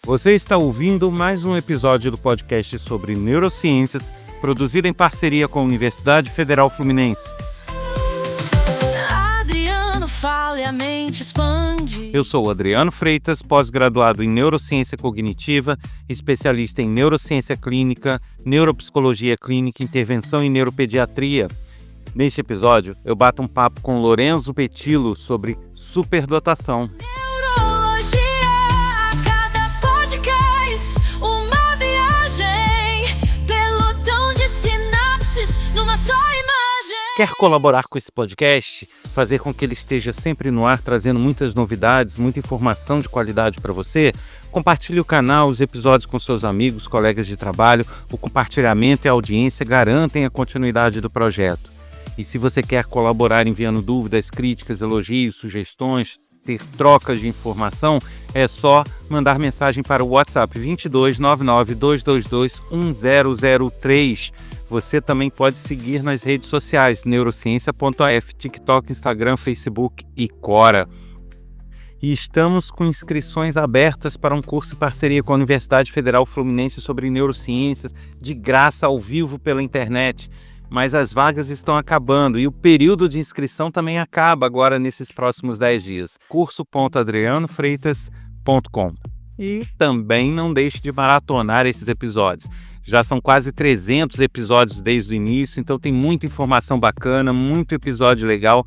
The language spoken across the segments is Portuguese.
Você está ouvindo mais um episódio do podcast sobre neurociências, produzido em parceria com a Universidade Federal Fluminense. Adriano fala e a mente expande. Eu sou o Adriano Freitas, pós-graduado em Neurociência Cognitiva, especialista em Neurociência Clínica, Neuropsicologia Clínica e Intervenção em Neuropediatria. Neste episódio, eu bato um papo com Lorenzo Petillo sobre superdotação. Neurologia, a cada podcast, uma viagem, pelotão de sinapses numa só imagem. Quer colaborar com esse podcast? Fazer com que ele esteja sempre no ar, trazendo muitas novidades, muita informação de qualidade para você? Compartilhe o canal, os episódios com seus amigos, colegas de trabalho. O compartilhamento e a audiência garantem a continuidade do projeto. E se você quer colaborar enviando dúvidas, críticas, elogios, sugestões, ter trocas de informação, é só mandar mensagem para o WhatsApp 22 99 222 1003. Você também pode seguir nas redes sociais neurociência.af, TikTok, Instagram, Facebook e Quora. E estamos com inscrições abertas para um curso em parceria com a Universidade Federal Fluminense sobre neurociências, de graça, ao vivo pela internet. Mas as vagas estão acabando e o período de inscrição também acaba agora nesses próximos 10 dias. curso.adrianofreitas.com. E também não deixe de maratonar esses episódios. Já são quase 300 episódios desde o início, então tem muita informação bacana, muito episódio legal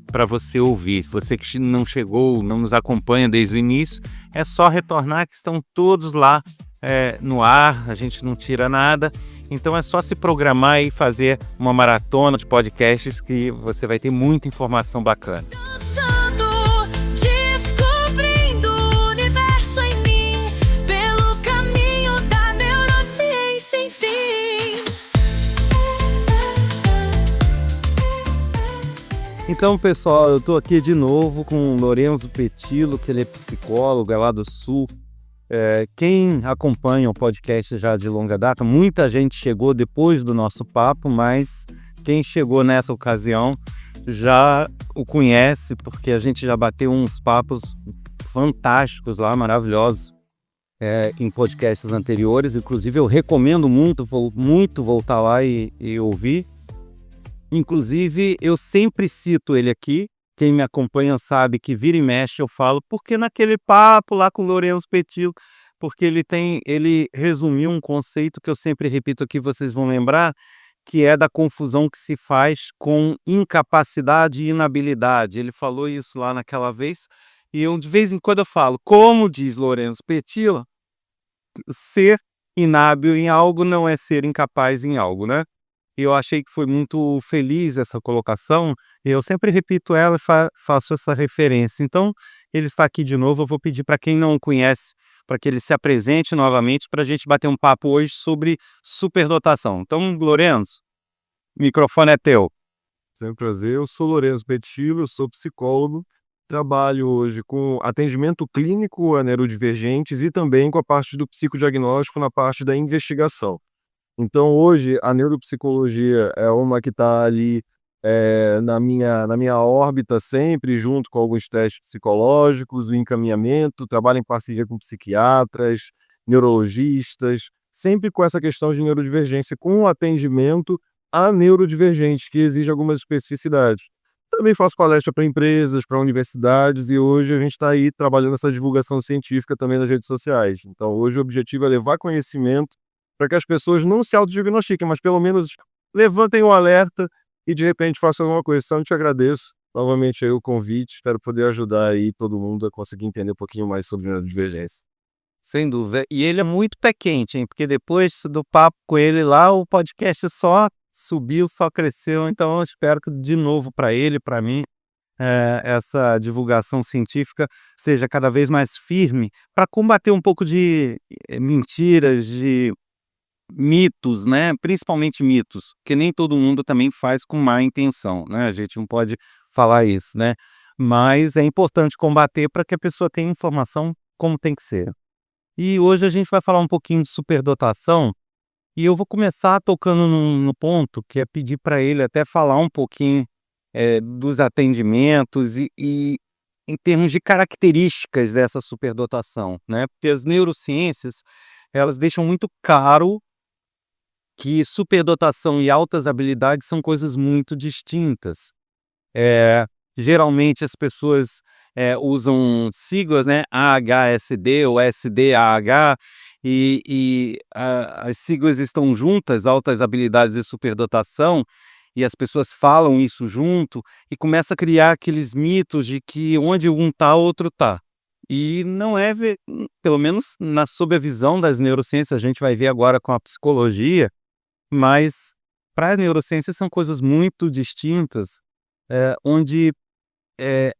para você ouvir. Você que não chegou, não nos acompanha desde o início, é só retornar que estão todos lá no ar, a gente não tira nada. Então é só se programar e fazer uma maratona de podcasts que você vai ter muita informação bacana. Dançando, descobrindo o universo em mim, pelo caminho da neurociência, enfim. Então, pessoal, eu estou aqui de novo com o Lorenzo Petillo, que ele é psicólogo, é lá do Sul. Quem acompanha o podcast já de longa data, muita gente chegou depois do nosso papo, mas quem chegou nessa ocasião já o conhece, porque a gente já bateu uns papos fantásticos lá, maravilhosos, em podcasts anteriores. Inclusive, eu recomendo muito voltar lá e ouvir. Inclusive, eu sempre cito ele aqui. Quem me acompanha sabe que vira e mexe eu falo, porque naquele papo lá com o Lorenzo Petillo, porque ele resumiu um conceito que eu sempre repito aqui, vocês vão lembrar, que é da confusão que se faz com incapacidade e inabilidade. Ele falou isso lá naquela vez, e eu de vez em quando eu falo, como diz Lorenzo Petillo, ser inábil em algo não é ser incapaz em algo, né? Eu achei que foi muito feliz essa colocação, e eu sempre repito ela e faço essa referência. Então, ele está aqui de novo, eu vou pedir para quem não o conhece, para que ele se apresente novamente, para a gente bater um papo hoje sobre superdotação. Então, Lorenzo, o microfone é teu. Sempre um prazer, eu sou Lorenzo Petillo, eu sou psicólogo, trabalho hoje com atendimento clínico a neurodivergentes e também com a parte do psicodiagnóstico na parte da investigação. Então, hoje, a neuropsicologia é uma que está ali na minha órbita sempre, junto com alguns testes psicológicos, o encaminhamento, trabalho em parceria com psiquiatras, neurologistas, sempre com essa questão de neurodivergência, com o atendimento a neurodivergentes, que exige algumas especificidades. Também faço palestra para empresas, para universidades, e hoje a gente está aí trabalhando essa divulgação científica também nas redes sociais. Então, hoje o objetivo é levar conhecimento para que as pessoas não se autodiagnostiquem, mas pelo menos levantem o alerta e de repente façam alguma coisa. Então, eu te agradeço novamente aí o convite, espero poder ajudar aí todo mundo a conseguir entender um pouquinho mais sobre neurodivergência. Sem dúvida. E ele é muito pé quente, hein? Porque depois do papo com ele lá, o podcast só subiu, só cresceu. Então, eu espero que de novo para ele, para mim, essa divulgação científica seja cada vez mais firme para combater um pouco de mentiras, de mitos, né? Principalmente mitos, que nem todo mundo também faz com má intenção, né? A gente não pode falar isso, né? Mas é importante combater para que a pessoa tenha informação como tem que ser. E hoje a gente vai falar um pouquinho de superdotação, e eu vou começar tocando no ponto que é pedir para ele até falar um pouquinho dos atendimentos e em termos de características dessa superdotação, né? Porque as neurociências, elas deixam muito claro que superdotação e altas habilidades são coisas muito distintas. Eh, Geralmente as pessoas, usam siglas, né, AHSD ou SDAH, as siglas estão juntas, altas habilidades e superdotação, e as pessoas falam isso junto, e começa a criar aqueles mitos de que onde um tá, outro tá. E não é pelo menos sob a visão das neurociências, a gente vai ver agora com a psicologia, mas para as neurociências são coisas muito distintas, onde eh,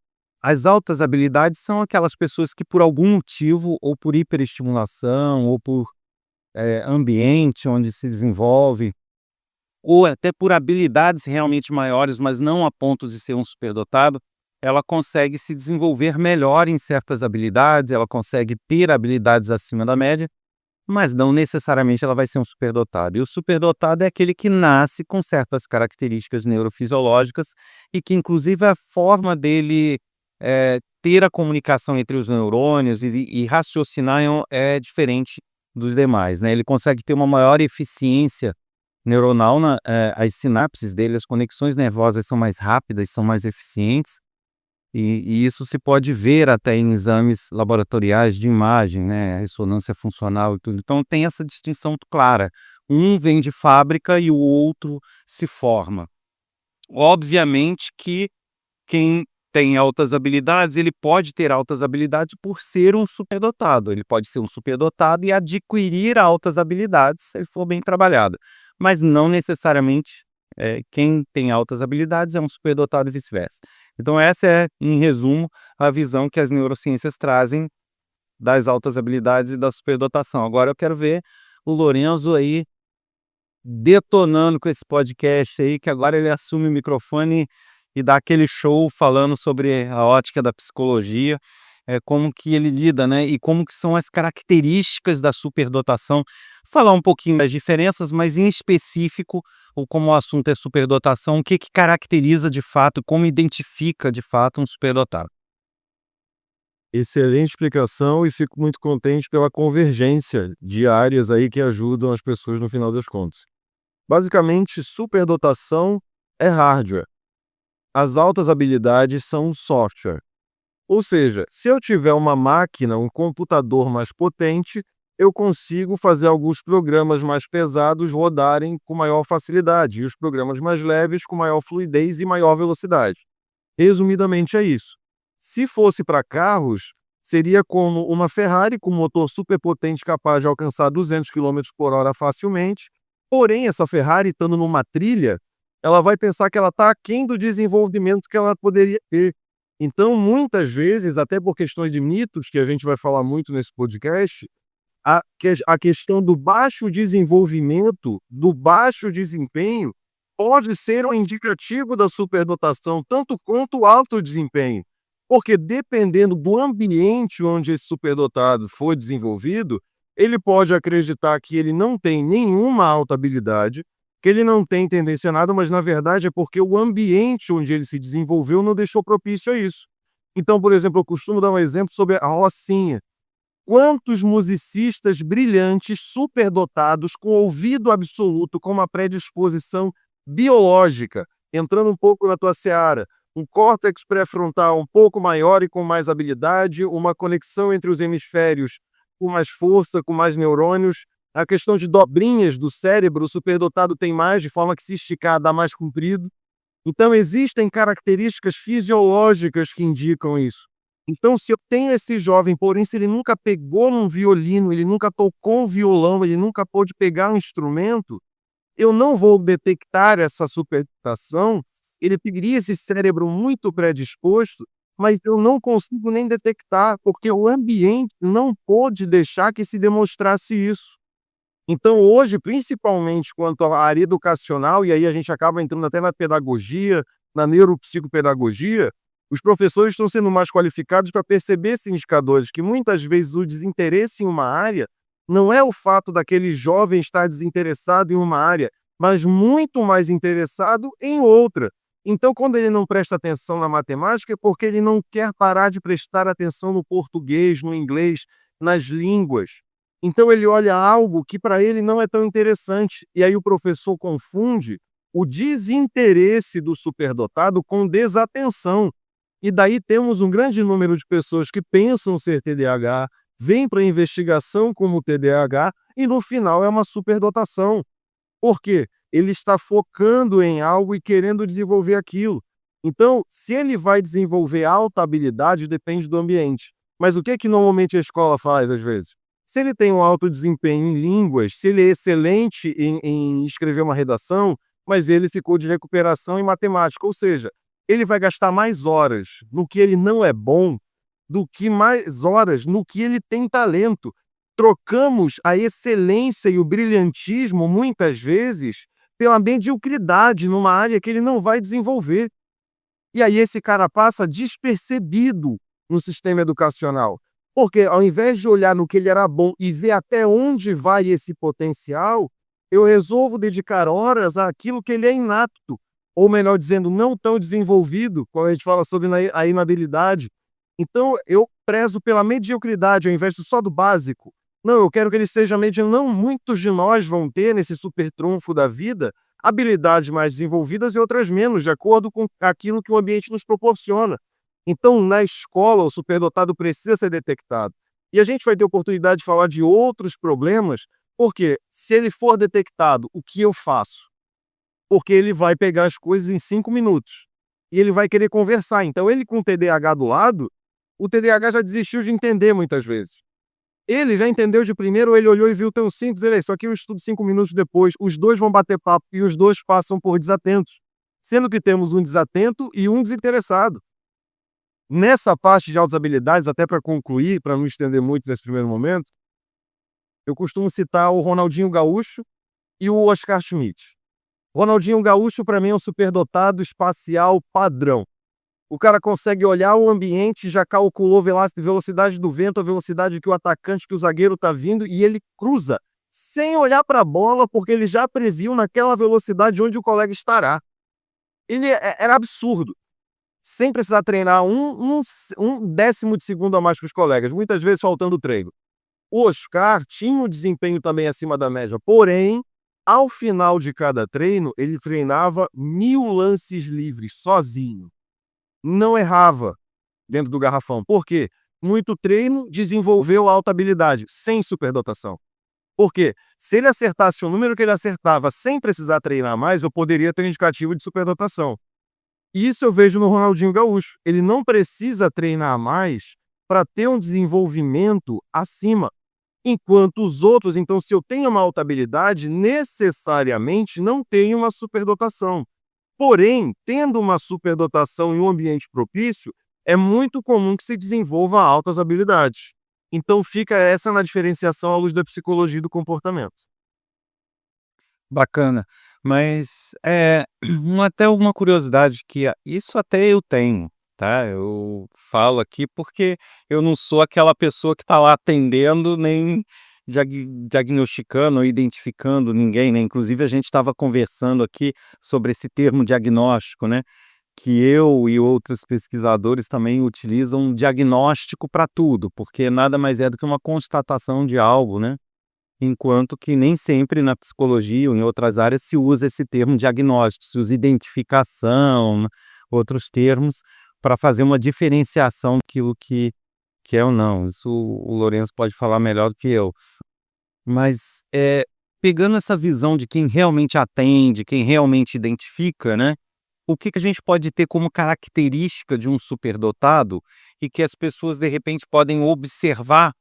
as altas habilidades são aquelas pessoas que por algum motivo, ou por hiperestimulação, ou por ambiente onde se desenvolve, ou até por habilidades realmente maiores, mas não a ponto de ser um superdotado, ela consegue se desenvolver melhor em certas habilidades, ela consegue ter habilidades acima da média, mas não necessariamente ela vai ser um superdotado. E o superdotado é aquele que nasce com certas características neurofisiológicas e que, inclusive, a forma dele ter a comunicação entre os neurônios e raciocinar é diferente dos demais, né? Ele consegue ter uma maior eficiência neuronal, as sinapses dele, as conexões nervosas são mais rápidas, são mais eficientes, e isso se pode ver até em exames laboratoriais de imagem, né, ressonância funcional e tudo. Então tem essa distinção clara. Um vem de fábrica e o outro se forma. Obviamente que quem tem altas habilidades, ele pode ter altas habilidades por ser um superdotado. Ele pode ser um superdotado e adquirir altas habilidades se ele for bem trabalhado. Mas não necessariamente quem tem altas habilidades é um superdotado e vice-versa. Então essa é, em resumo, a visão que as neurociências trazem das altas habilidades e da superdotação. Agora eu quero ver o Lorenzo aí detonando com esse podcast aí, que agora ele assume o microfone e dá aquele show falando sobre a ótica da psicologia, como que ele lida, né, e como que são as características da superdotação. Falar um pouquinho das diferenças, mas em específico, ou como o assunto é superdotação, o que que caracteriza de fato, como identifica de fato um superdotado. Excelente explicação e fico muito contente pela convergência de áreas aí que ajudam as pessoas no final das contas. Basicamente, superdotação é hardware. As altas habilidades são software. Ou seja, se eu tiver uma máquina, um computador mais potente, eu consigo fazer alguns programas mais pesados rodarem com maior facilidade e os programas mais leves com maior fluidez e maior velocidade. Resumidamente é isso. Se fosse para carros, seria como uma Ferrari com motor superpotente capaz de alcançar 200 km por hora facilmente, porém essa Ferrari estando numa trilha, ela vai pensar que ela está aquém do desenvolvimento que ela poderia ter. Então, muitas vezes, até por questões de mitos, que a gente vai falar muito nesse podcast, a questão do baixo desenvolvimento, do baixo desempenho, pode ser um indicativo da superdotação, tanto quanto o alto desempenho. Porque dependendo do ambiente onde esse superdotado for desenvolvido, ele pode acreditar que ele não tem nenhuma alta habilidade, que ele não tem tendência a nada, mas na verdade é porque o ambiente onde ele se desenvolveu não deixou propício a isso. Então, por exemplo, eu costumo dar um exemplo sobre a Rocinha. Quantos musicistas brilhantes, superdotados, com ouvido absoluto, com uma predisposição biológica, entrando um pouco na tua seara, um córtex pré-frontal um pouco maior e com mais habilidade, uma conexão entre os hemisférios com mais força, com mais neurônios, a questão de dobrinhas do cérebro, o superdotado tem mais, de forma que se esticar dá mais comprido. Então existem características fisiológicas que indicam isso. Então se eu tenho esse jovem, porém se ele nunca pegou num violino, ele nunca tocou um violão, ele nunca pôde pegar um instrumento, eu não vou detectar essa superdotação, ele teria esse cérebro muito predisposto, mas eu não consigo nem detectar, porque o ambiente não pôde deixar que se demonstrasse isso. Então hoje, principalmente quanto à área educacional, e aí a gente acaba entrando até na pedagogia, na neuropsicopedagogia, os professores estão sendo mais qualificados para perceber esses indicadores, que muitas vezes o desinteresse em uma área não é o fato daquele jovem estar desinteressado em uma área, mas muito mais interessado em outra. Então, quando ele não presta atenção na matemática, é porque ele não quer parar de prestar atenção no português, no inglês, nas línguas. Então, ele olha algo que para ele não é tão interessante. E aí o professor confunde o desinteresse do superdotado com desatenção. E daí temos um grande número de pessoas que pensam ser TDAH, vêm para a investigação como TDAH e no final é uma superdotação. Por quê? Ele está focando em algo e querendo desenvolver aquilo. Então, se ele vai desenvolver alta habilidade, depende do ambiente. Mas o que é que normalmente a escola faz às vezes? Se ele tem um alto desempenho em línguas, se ele é excelente em escrever uma redação, mas ele ficou de recuperação em matemática, ou seja, ele vai gastar mais horas no que ele não é bom do que mais horas no que ele tem talento. Trocamos a excelência e o brilhantismo, muitas vezes, pela mediocridade numa área que ele não vai desenvolver. E aí esse cara passa despercebido no sistema educacional. Porque ao invés de olhar no que ele era bom e ver até onde vai esse potencial, eu resolvo dedicar horas àquilo que ele é inapto. Ou melhor dizendo, não tão desenvolvido, quando a gente fala sobre a inabilidade. Então eu prezo pela mediocridade ao invés só do básico. Não, eu quero que ele seja mediano. Não, muitos de nós vão ter nesse super trunfo da vida habilidades mais desenvolvidas e outras menos, de acordo com aquilo que o ambiente nos proporciona. Então, na escola, o superdotado precisa ser detectado. E a gente vai ter oportunidade de falar de outros problemas, porque se ele for detectado, o que eu faço? Porque ele vai pegar as coisas em 5 minutos. E ele vai querer conversar. Então, ele com o TDAH do lado, o TDAH já desistiu de entender muitas vezes. Ele já entendeu de primeiro, ele olhou e viu tão simples, ele, só que eu estudo 5 minutos depois, os dois vão bater papo e os dois passam por desatentos. Sendo que temos um desatento e um desinteressado. Nessa parte de altas habilidades, até para concluir, para não estender muito nesse primeiro momento, eu costumo citar o Ronaldinho Gaúcho e o Oscar Schmidt. Ronaldinho Gaúcho, para mim, é um superdotado espacial padrão. O cara consegue olhar o ambiente, já calculou a velocidade do vento, a velocidade que o atacante, que o zagueiro está vindo, e ele cruza, sem olhar para a bola, porque ele já previu naquela velocidade onde o colega estará. Era absurdo. Sem precisar treinar um décimo de segundo a mais que os colegas, muitas vezes faltando treino. O Oscar tinha um desempenho também acima da média, porém, ao final de cada treino, ele treinava 1000 lances livres, sozinho. Não errava dentro do garrafão. Por quê? Muito treino desenvolveu alta habilidade, sem superdotação. Por quê? Se ele acertasse o número que ele acertava sem precisar treinar mais, eu poderia ter um indicativo de superdotação. Isso eu vejo no Ronaldinho Gaúcho. Ele não precisa treinar mais para ter um desenvolvimento acima. Enquanto os outros, então, se eu tenho uma alta habilidade, necessariamente não tenho uma superdotação. Porém, tendo uma superdotação em um ambiente propício, é muito comum que se desenvolva altas habilidades. Então fica essa na diferenciação à luz da psicologia e do comportamento. Bacana. Mas até uma curiosidade que isso até eu tenho, tá? Eu falo aqui porque eu não sou aquela pessoa que está lá atendendo, nem diagnosticando ou identificando ninguém, né? Inclusive a gente estava conversando aqui sobre esse termo diagnóstico, né? Que eu e outros pesquisadores também utilizam diagnóstico para tudo, porque nada mais é do que uma constatação de algo, né? Enquanto que nem sempre na psicologia ou em outras áreas se usa esse termo diagnóstico, se usa identificação, né, outros termos, para fazer uma diferenciação daquilo que é ou não. Isso o Lourenço pode falar melhor do que eu. Mas pegando essa visão de quem realmente atende, quem realmente identifica, né? O que a gente pode ter como característica de um superdotado e que as pessoas, de repente, podem observar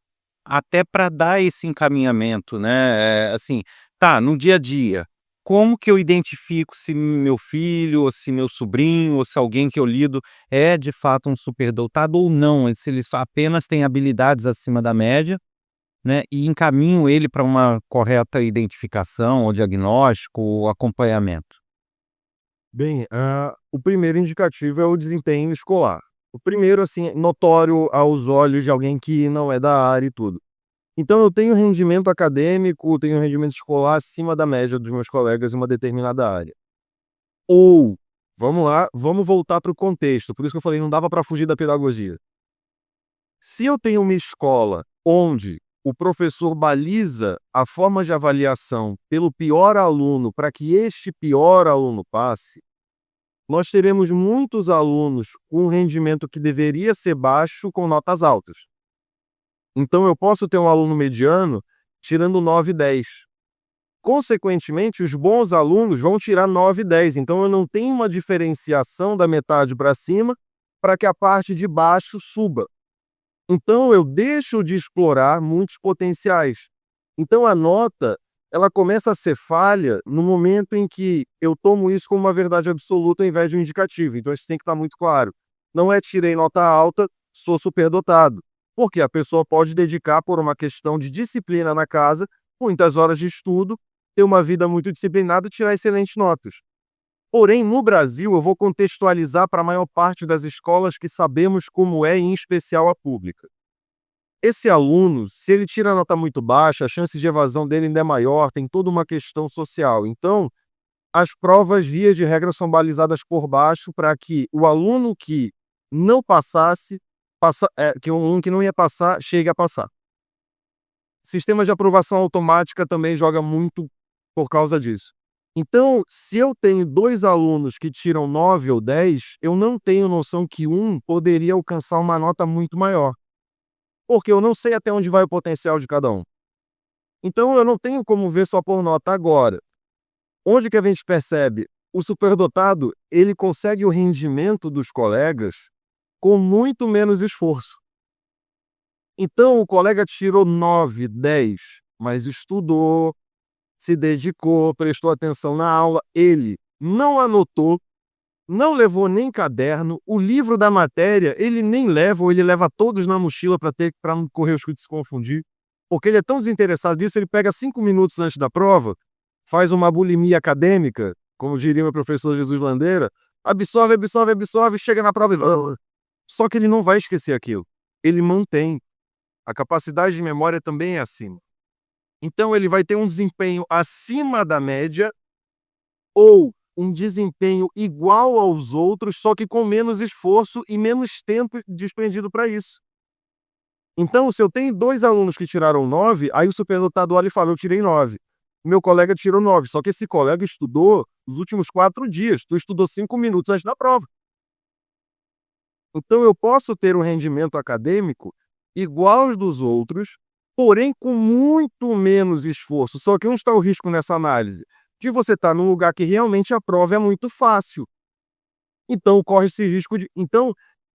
até para dar esse encaminhamento, né? Assim, tá, no dia a dia, como que eu identifico se meu filho, ou se meu sobrinho, ou se alguém que eu lido é de fato um superdotado ou não, se ele só apenas tem habilidades acima da média, né? E encaminho ele para uma correta identificação, ou diagnóstico, ou acompanhamento. Bem, o primeiro indicativo é o desempenho escolar. O primeiro, assim, notório aos olhos de alguém que não é da área e tudo. Então, eu tenho rendimento acadêmico, tenho rendimento escolar acima da média dos meus colegas em uma determinada área. Ou Vamos lá, vamos voltar para o contexto. Por isso que eu falei, não dava para fugir da pedagogia. Se eu tenho uma escola onde o professor baliza a forma de avaliação pelo pior aluno para que este pior aluno passe, nós teremos muitos alunos com um rendimento que deveria ser baixo com notas altas. Então eu posso ter um aluno mediano tirando 9 e 10. Consequentemente, os bons alunos vão tirar 9 e 10. Então eu não tenho uma diferenciação da metade para cima para que a parte de baixo suba. Então eu deixo de explorar muitos potenciais. Então a nota, ela começa a ser falha no momento em que eu tomo isso como uma verdade absoluta ao invés de um indicativo. Então isso tem que estar muito claro. Não é tirei nota alta, sou superdotado. Porque a pessoa pode dedicar por uma questão de disciplina na casa, muitas horas de estudo, ter uma vida muito disciplinada e tirar excelentes notas. Porém, no Brasil, eu vou contextualizar para a maior parte das escolas que sabemos como é, em especial a pública. Esse aluno, se ele tira nota muito baixa, a chance de evasão dele ainda é maior, tem toda uma questão social. Então, as provas, via de regra, são balizadas por baixo para que o aluno que não passasse, que o aluno que não ia passar, chegue a passar. Sistema de aprovação automática também joga muito por causa disso. Então, se eu tenho 2 alunos que tiram 9 ou 10, eu não tenho noção que um poderia alcançar uma nota muito maior. Porque eu não sei até onde vai o potencial de cada um. Então, eu não tenho como ver só por nota agora. Onde que a gente percebe? O superdotado, ele consegue o rendimento dos colegas com muito menos esforço. Então, o colega tirou 9, 10, mas estudou, se dedicou, prestou atenção na aula, ele não anotou, não levou nem caderno, o livro da matéria ele nem leva, ou ele leva todos na mochila para não correr o risco de se confundir, porque ele é tão desinteressado nisso, ele pega 5 minutos antes da prova, faz uma bulimia acadêmica, como diria meu professor Jesus Landeira, absorve, absorve, absorve, chega na prova e... Só que ele não vai esquecer aquilo, ele mantém. A capacidade de memória também é acima. Então, ele vai ter um desempenho acima da média ou um desempenho igual aos outros, só que com menos esforço e menos tempo despendido para isso. Então, se eu tenho 2 alunos que tiraram 9, aí o superdotado olha e fala, eu tirei 9. Meu colega tirou 9, só que esse colega estudou os últimos 4 dias. Tu estudou 5 minutos antes da prova. Então, eu posso ter um rendimento acadêmico igual aos dos outros, porém com muito menos esforço. Só que onde está o risco nessa análise? De você estar num lugar que realmente a prova é muito fácil. Então, corre esse risco de... Então,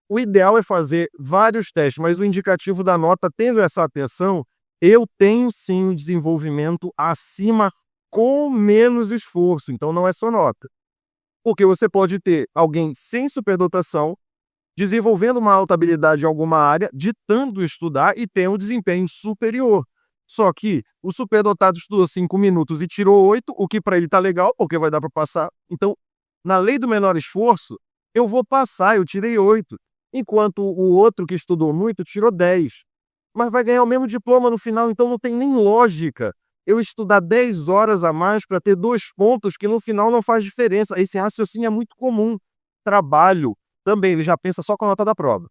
o ideal é fazer vários testes, mas o indicativo da nota, tendo essa atenção, eu tenho sim um desenvolvimento acima com menos esforço. Então, não é só nota. Porque você pode ter alguém sem superdotação, desenvolvendo uma alta habilidade em alguma área, ditando estudar e tem um desempenho superior. Só que o superdotado estudou 5 minutos e tirou 8, o que para ele tá legal, porque vai dar para passar. Então, na lei do menor esforço, eu vou passar, eu tirei 8. Enquanto o outro que estudou muito tirou 10. Mas vai ganhar o mesmo diploma no final, então não tem nem lógica eu estudar 10 horas a mais para ter 2 pontos que no final não faz diferença. Esse raciocínio é muito comum. Trabalho também, ele já pensa só com a nota da prova.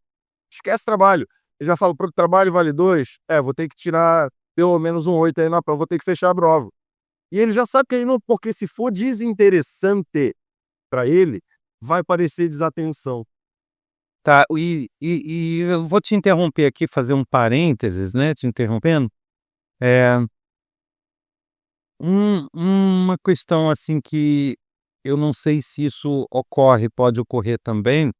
Esquece trabalho. Ele já fala, pro trabalho vale 2, vou ter que tirar pelo menos um 8 aí na prova, vou ter que fechar a prova. E ele já sabe que ele não, porque se for desinteressante para ele, vai parecer desatenção. Tá, e eu vou te interromper aqui, fazer um parênteses, né, te interrompendo. É, uma questão assim que eu não sei se isso ocorre, pode ocorrer também,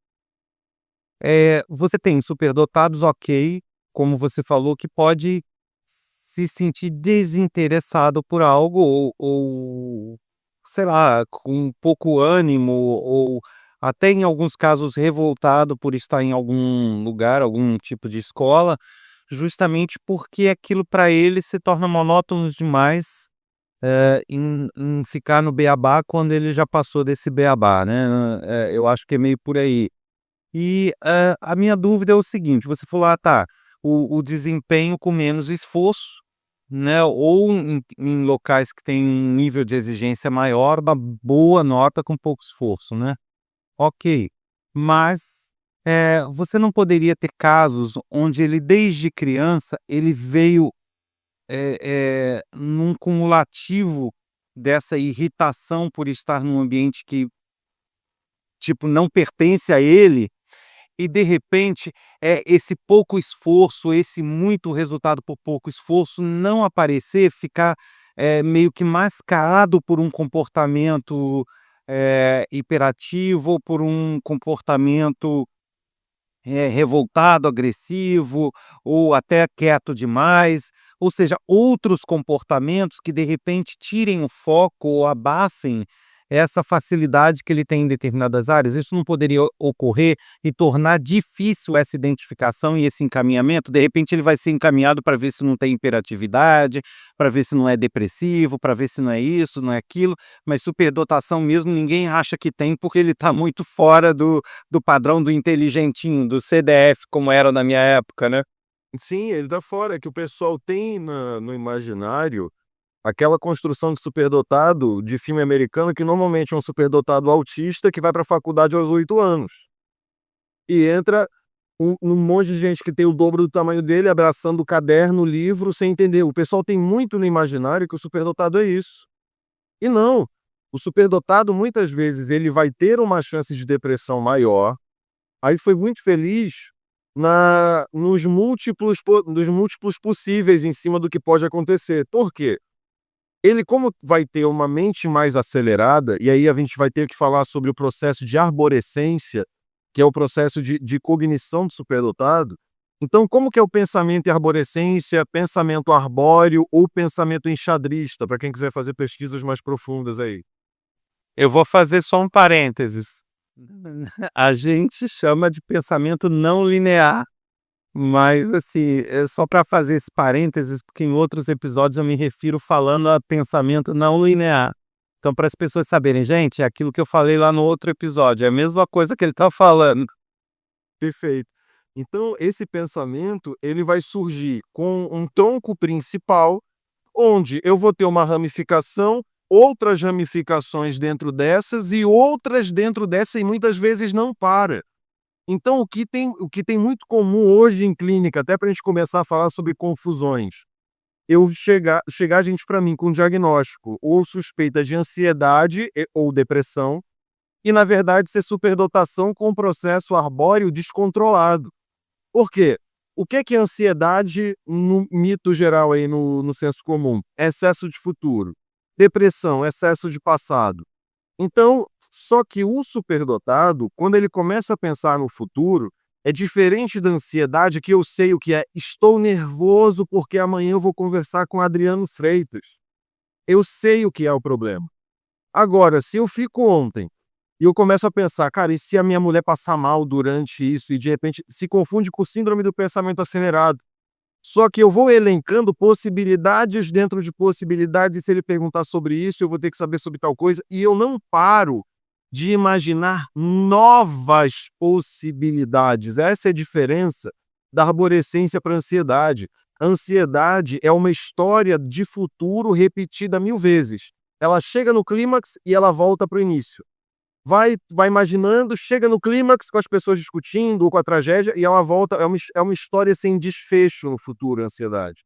você tem superdotados, ok, como você falou, que pode se sentir desinteressado por algo ou, sei lá, com pouco ânimo ou até em alguns casos revoltado por estar em algum lugar, algum tipo de escola, justamente porque aquilo para ele se torna monótono demais, em ficar no beabá quando ele já passou desse beabá, né, eu acho que é meio por aí. E, a minha dúvida é o seguinte, você falou: "Ah, tá, o desempenho com menos esforço", né, ou em locais que tem um nível de exigência maior, uma boa nota com pouco esforço, né. ok. Mas você não poderia ter casos onde ele, desde criança, ele veio num cumulativo dessa irritação por estar num ambiente que, tipo, não pertence a ele, e de repente, esse pouco esforço, esse muito resultado por pouco esforço não aparecer, ficar, meio que mascarado por um comportamento, hiperativo ou por um comportamento revoltado, agressivo ou até quieto demais, ou seja, outros comportamentos que de repente tirem o foco ou abafem essa facilidade que ele tem em determinadas áreas. Isso não poderia ocorrer e tornar difícil essa identificação e esse encaminhamento? De repente ele vai ser encaminhado para ver se não tem hiperatividade, para ver se não é depressivo, para ver se não é isso, não é aquilo, mas superdotação mesmo ninguém acha que tem, porque ele está muito fora do padrão do inteligentinho, do CDF, como era na minha época, né. Sim, ele tá fora, é que o pessoal tem no imaginário aquela construção de superdotado de filme americano, que normalmente é um superdotado autista que vai para a faculdade aos 8 anos. E entra um monte de gente que tem o dobro do tamanho dele, abraçando o caderno, o livro, sem entender. O pessoal tem muito no imaginário que o superdotado é isso. E não, o superdotado muitas vezes ele vai ter uma chance de depressão maior. Aí foi muito feliz nos múltiplos possíveis em cima do que pode acontecer. Por quê? Ele, como vai ter uma mente mais acelerada, e aí a gente vai ter que falar sobre o processo de arborescência, que é o processo de cognição do superdotado. Então, como que é o pensamento em arborescência, pensamento arbóreo ou pensamento enxadrista, para quem quiser fazer pesquisas mais profundas aí? Eu vou fazer só um parênteses. A gente chama de pensamento não linear, mas assim, é só para fazer esse parênteses, porque em outros episódios eu me refiro falando a pensamento não linear. Então, para as pessoas saberem, gente, é aquilo que eu falei lá no outro episódio, é a mesma coisa que ele está falando. Perfeito. Então, esse pensamento, ele vai surgir com um tronco principal, onde eu vou ter uma ramificação, outras ramificações dentro dessas e outras dentro dessa e muitas vezes não para. Então, o que tem muito comum hoje em clínica, até para a gente começar a falar sobre confusões, eu chegar gente para mim com um diagnóstico ou suspeita de ansiedade ou depressão, e na verdade ser superdotação com um processo arbóreo descontrolado. Por quê? O que é ansiedade no mito geral aí no senso comum? Excesso de futuro. Depressão, excesso de passado. Então, só que o superdotado, quando ele começa a pensar no futuro, é diferente da ansiedade, que eu sei o que é. Estou nervoso porque amanhã eu vou conversar com Adriano Freitas. Eu sei o que é o problema. Agora, se eu fico ontem e eu começo a pensar, cara, e se a minha mulher passar mal durante isso e de repente se confunde com síndrome do pensamento acelerado? Só que eu vou elencando possibilidades dentro de possibilidades, e se ele perguntar sobre isso, eu vou ter que saber sobre tal coisa, e eu não paro de imaginar novas possibilidades. Essa é a diferença da arborescência para a ansiedade. A ansiedade é uma história de futuro repetida 1000 vezes. Ela chega no clímax e ela volta para o início. Vai imaginando, chega no clímax com as pessoas discutindo ou com a tragédia e ela volta, é uma história sem desfecho no futuro, a ansiedade.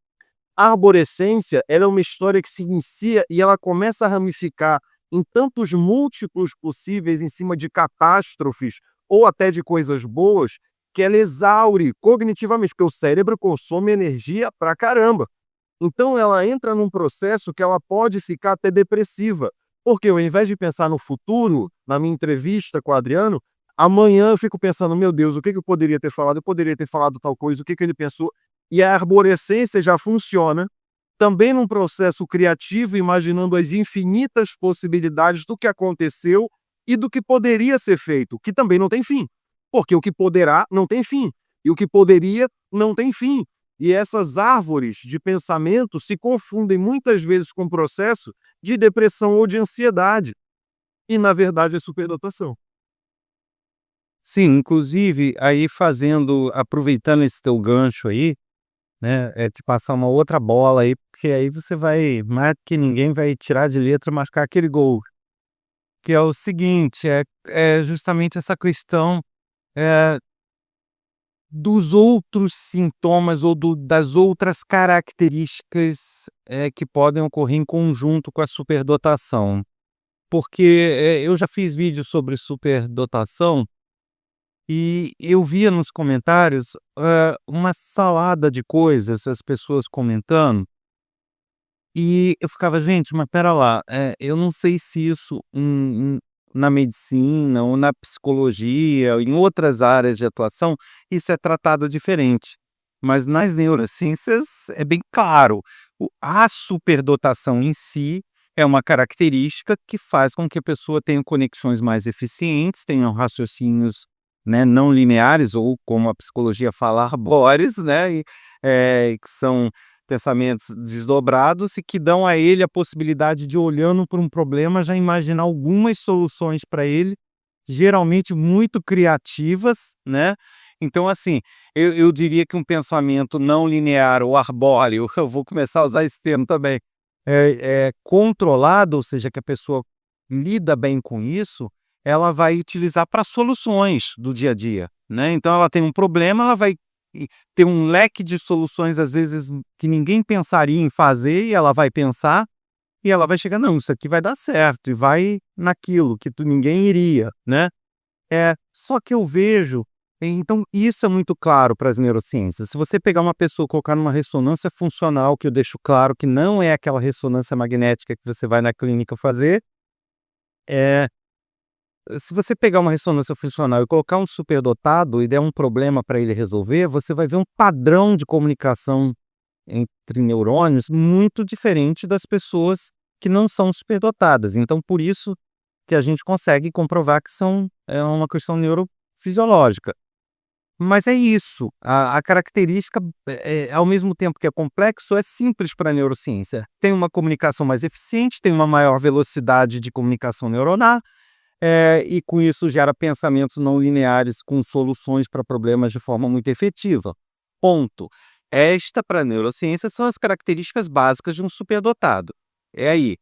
A arborescência, ela é uma história que se inicia e ela começa a ramificar em tantos múltiplos possíveis em cima de catástrofes ou até de coisas boas, que ela exaure cognitivamente, porque o cérebro consome energia pra caramba. Então ela entra num processo que ela pode ficar até depressiva. Porque ao invés de pensar no futuro, na minha entrevista com o Adriano, amanhã eu fico pensando, meu Deus, o que eu poderia ter falado? Eu poderia ter falado tal coisa, o que ele pensou? E a arborescência já funciona também num processo criativo, imaginando as infinitas possibilidades do que aconteceu e do que poderia ser feito, que também não tem fim. Porque o que poderá não tem fim, e o que poderia não tem fim. E essas árvores de pensamento se confundem muitas vezes com o processo de depressão ou de ansiedade. E, na verdade, é superdotação. Sim, inclusive, aí aproveitando esse teu gancho aí, né, te passar uma outra bola aí, porque aí você vai, mais do que ninguém, vai tirar de letra, marcar aquele gol. que é o seguinte, é justamente essa questão, eh, dos outros sintomas ou das outras características, que podem ocorrer em conjunto com a superdotação. Porque, eu já fiz vídeos sobre superdotação e eu via nos comentários, uma salada de coisas, as pessoas comentando, e eu ficava: "Gente, mas espera lá, eu não sei se isso na medicina ou na psicologia, ou em outras áreas de atuação, isso é tratado diferente, mas nas neurociências é bem claro, a superdotação em si é uma característica que faz com que a pessoa tenha conexões mais eficientes, tenham raciocínios, né, não lineares ou, como a psicologia fala, arbóreos, né, que são pensamentos desdobrados e que dão a ele a possibilidade de, olhando para um problema, já imaginar algumas soluções para ele, geralmente muito criativas, né. Então, assim, eu diria que um pensamento não linear ou arbóreo, eu vou começar a usar esse termo também, controlado, ou seja, que a pessoa lida bem com isso, ela vai utilizar para soluções do dia a dia, né. Então ela tem um problema, ela vai ter um leque de soluções, às vezes, que ninguém pensaria em fazer, e ela vai pensar, e ela vai chegar: "Não, isso aqui vai dar certo", e vai naquilo que ninguém iria, né. Só que eu vejo, então isso é muito claro para as neurociências. Se você pegar uma pessoa e colocar numa ressonância funcional, que eu deixo claro que não é aquela ressonância magnética que você vai na clínica fazer, eh se você pegar uma ressonância funcional e colocar um superdotado e der um problema para ele resolver, você vai ver um padrão de comunicação entre neurônios muito diferente das pessoas que não são superdotadas. Então, por isso que a gente consegue comprovar que é uma questão neurofisiológica. Mas é isso, a característica, ao mesmo tempo que é complexo, é simples para a neurociência. Tem uma comunicação mais eficiente, tem uma maior velocidade de comunicação neuronal, e com isso gera pensamentos não lineares com soluções para problemas de forma muito efetiva. Ponto. Esta, para a neurociência, são as características básicas de um superdotado. É aí.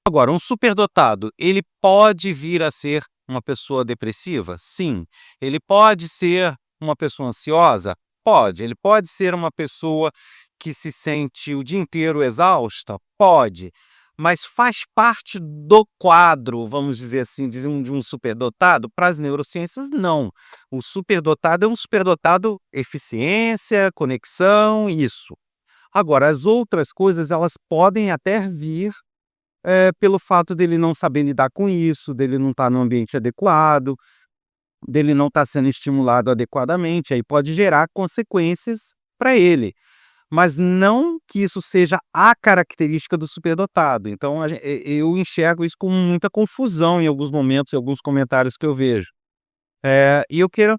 Agora, um superdotado, ele pode vir a ser uma pessoa depressiva? Sim. Ele pode ser uma pessoa ansiosa? Pode. Ele pode ser uma pessoa que se sente o dia inteiro exausta? Pode. Mas faz parte do quadro, vamos dizer assim, de um superdotado? Para as neurociências, não. O superdotado é um superdotado eficiência, conexão, isso. Agora, as outras coisas, elas podem até vir, pelo fato dele não saber lidar com isso, dele não estar no ambiente adequado, dele não estar sendo estimulado adequadamente, aí pode gerar consequências para ele. Mas não que isso seja a característica do superdotado. Então eu enxergo isso com muita confusão em alguns momentos, em alguns comentários que eu vejo. E eu quero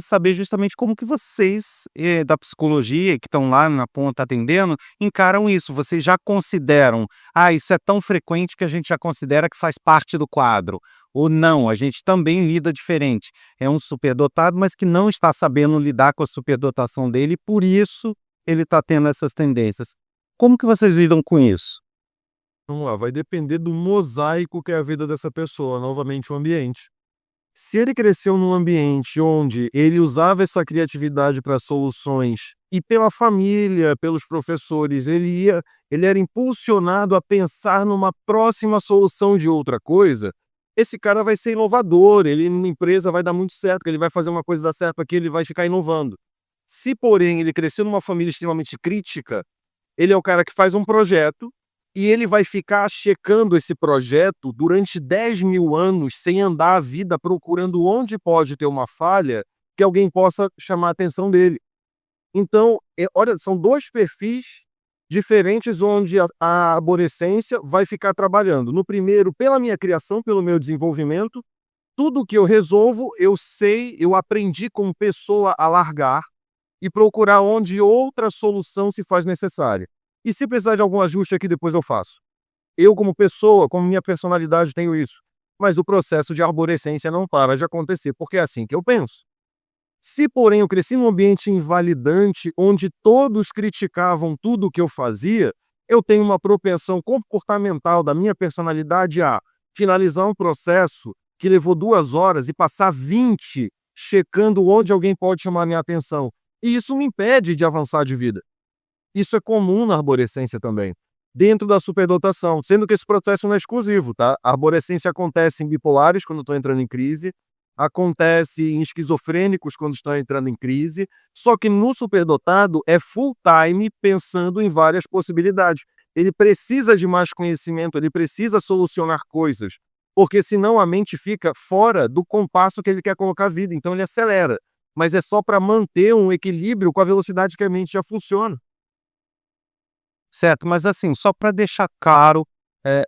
saber justamente como que vocês, da psicologia, que estão lá na ponta atendendo, encaram isso. Vocês já consideram: "Ah, isso é tão frequente que a gente já considera que faz parte do quadro", ou não, a gente também lida diferente. É um superdotado, mas que não está sabendo lidar com a superdotação dele, e por isso ele está tendo essas tendências. Como que vocês lidam com isso? Vamos lá, vai depender do mosaico que é a vida dessa pessoa, novamente o ambiente. Se ele cresceu num ambiente onde ele usava essa criatividade para soluções e pela família, pelos professores, ele era impulsionado a pensar numa próxima solução de outra coisa, esse cara vai ser inovador, ele numa empresa vai dar muito certo, que ele vai fazer uma coisa dar certo aqui, ele vai ficar inovando. Se, porém, ele cresceu numa família extremamente crítica, ele é o cara que faz um projeto e ele vai ficar checando esse projeto durante 10.000 anos sem andar a vida procurando onde pode ter uma falha que alguém possa chamar a atenção dele. Então, olha, são dois perfis diferentes onde a arborescência vai ficar trabalhando. No primeiro, pela minha criação, pelo meu desenvolvimento, tudo que eu resolvo, eu sei, eu aprendi como pessoa a largar e procurar onde outra solução se faz necessária. E se precisar de algum ajuste aqui, depois eu faço. Eu, como pessoa, como minha personalidade, tenho isso. Mas o processo de arborescência não para de acontecer, porque é assim que eu penso. Se, porém, eu cresci num ambiente invalidante, onde todos criticavam tudo o que eu fazia, eu tenho uma propensão comportamental da minha personalidade a finalizar um processo que levou 2 horas e passar 20 checando onde alguém pode chamar minha atenção. E isso me impede de avançar de vida. Isso é comum na arborescência também, dentro da superdotação, sendo que esse processo não é exclusivo, tá? A arborescência acontece em bipolares, quando estão entrando em crise, acontece em esquizofrênicos, quando estão entrando em crise, só que no superdotado é full time pensando em várias possibilidades. Ele precisa de mais conhecimento, ele precisa solucionar coisas, porque senão a mente fica fora do compasso que ele quer colocar a vida, então ele acelera. Mas é só para manter um equilíbrio com a velocidade que a mente já funciona. Certo, mas assim, só para deixar claro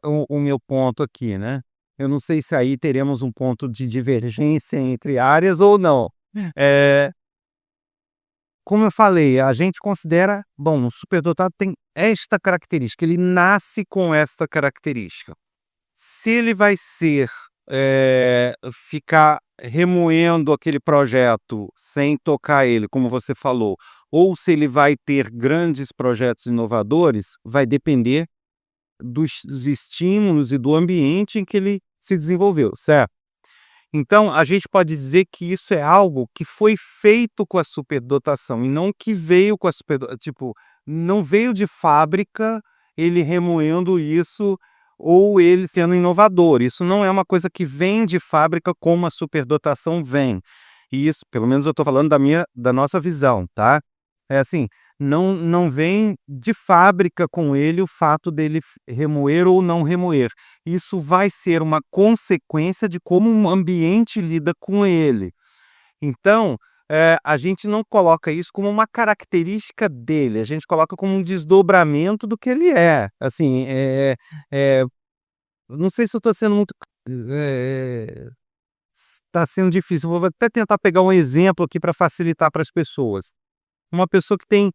o meu ponto aqui, né? Eu não sei se aí teremos um ponto de divergência entre áreas ou não. É, como eu falei, a gente considera, bom, o superdotado tem esta característica, ele nasce com esta característica. Se ele vai ser, ficar remoendo aquele projeto sem tocar ele, como você falou, ou se ele vai ter grandes projetos inovadores, vai depender dos estímulos e do ambiente em que ele se desenvolveu, certo? Então, a gente pode dizer que isso é algo que foi feito com a superdotação e não que veio com a superdotação. Tipo, não veio de fábrica ele remoendo isso ou ele sendo inovador. Isso não é uma coisa que vem de fábrica como a superdotação vem. E isso, pelo menos eu estou falando da nossa visão, tá? É assim, não vem de fábrica com ele o fato dele remoer ou não remoer. Isso vai ser uma consequência de como o ambiente lida com ele. Então, a gente não coloca isso como uma característica dele, a gente coloca como um desdobramento do que ele é. Assim, não sei se eu estou sendo muito. Está sendo difícil. Vou até tentar pegar um exemplo aqui para facilitar para as pessoas. Uma pessoa que tem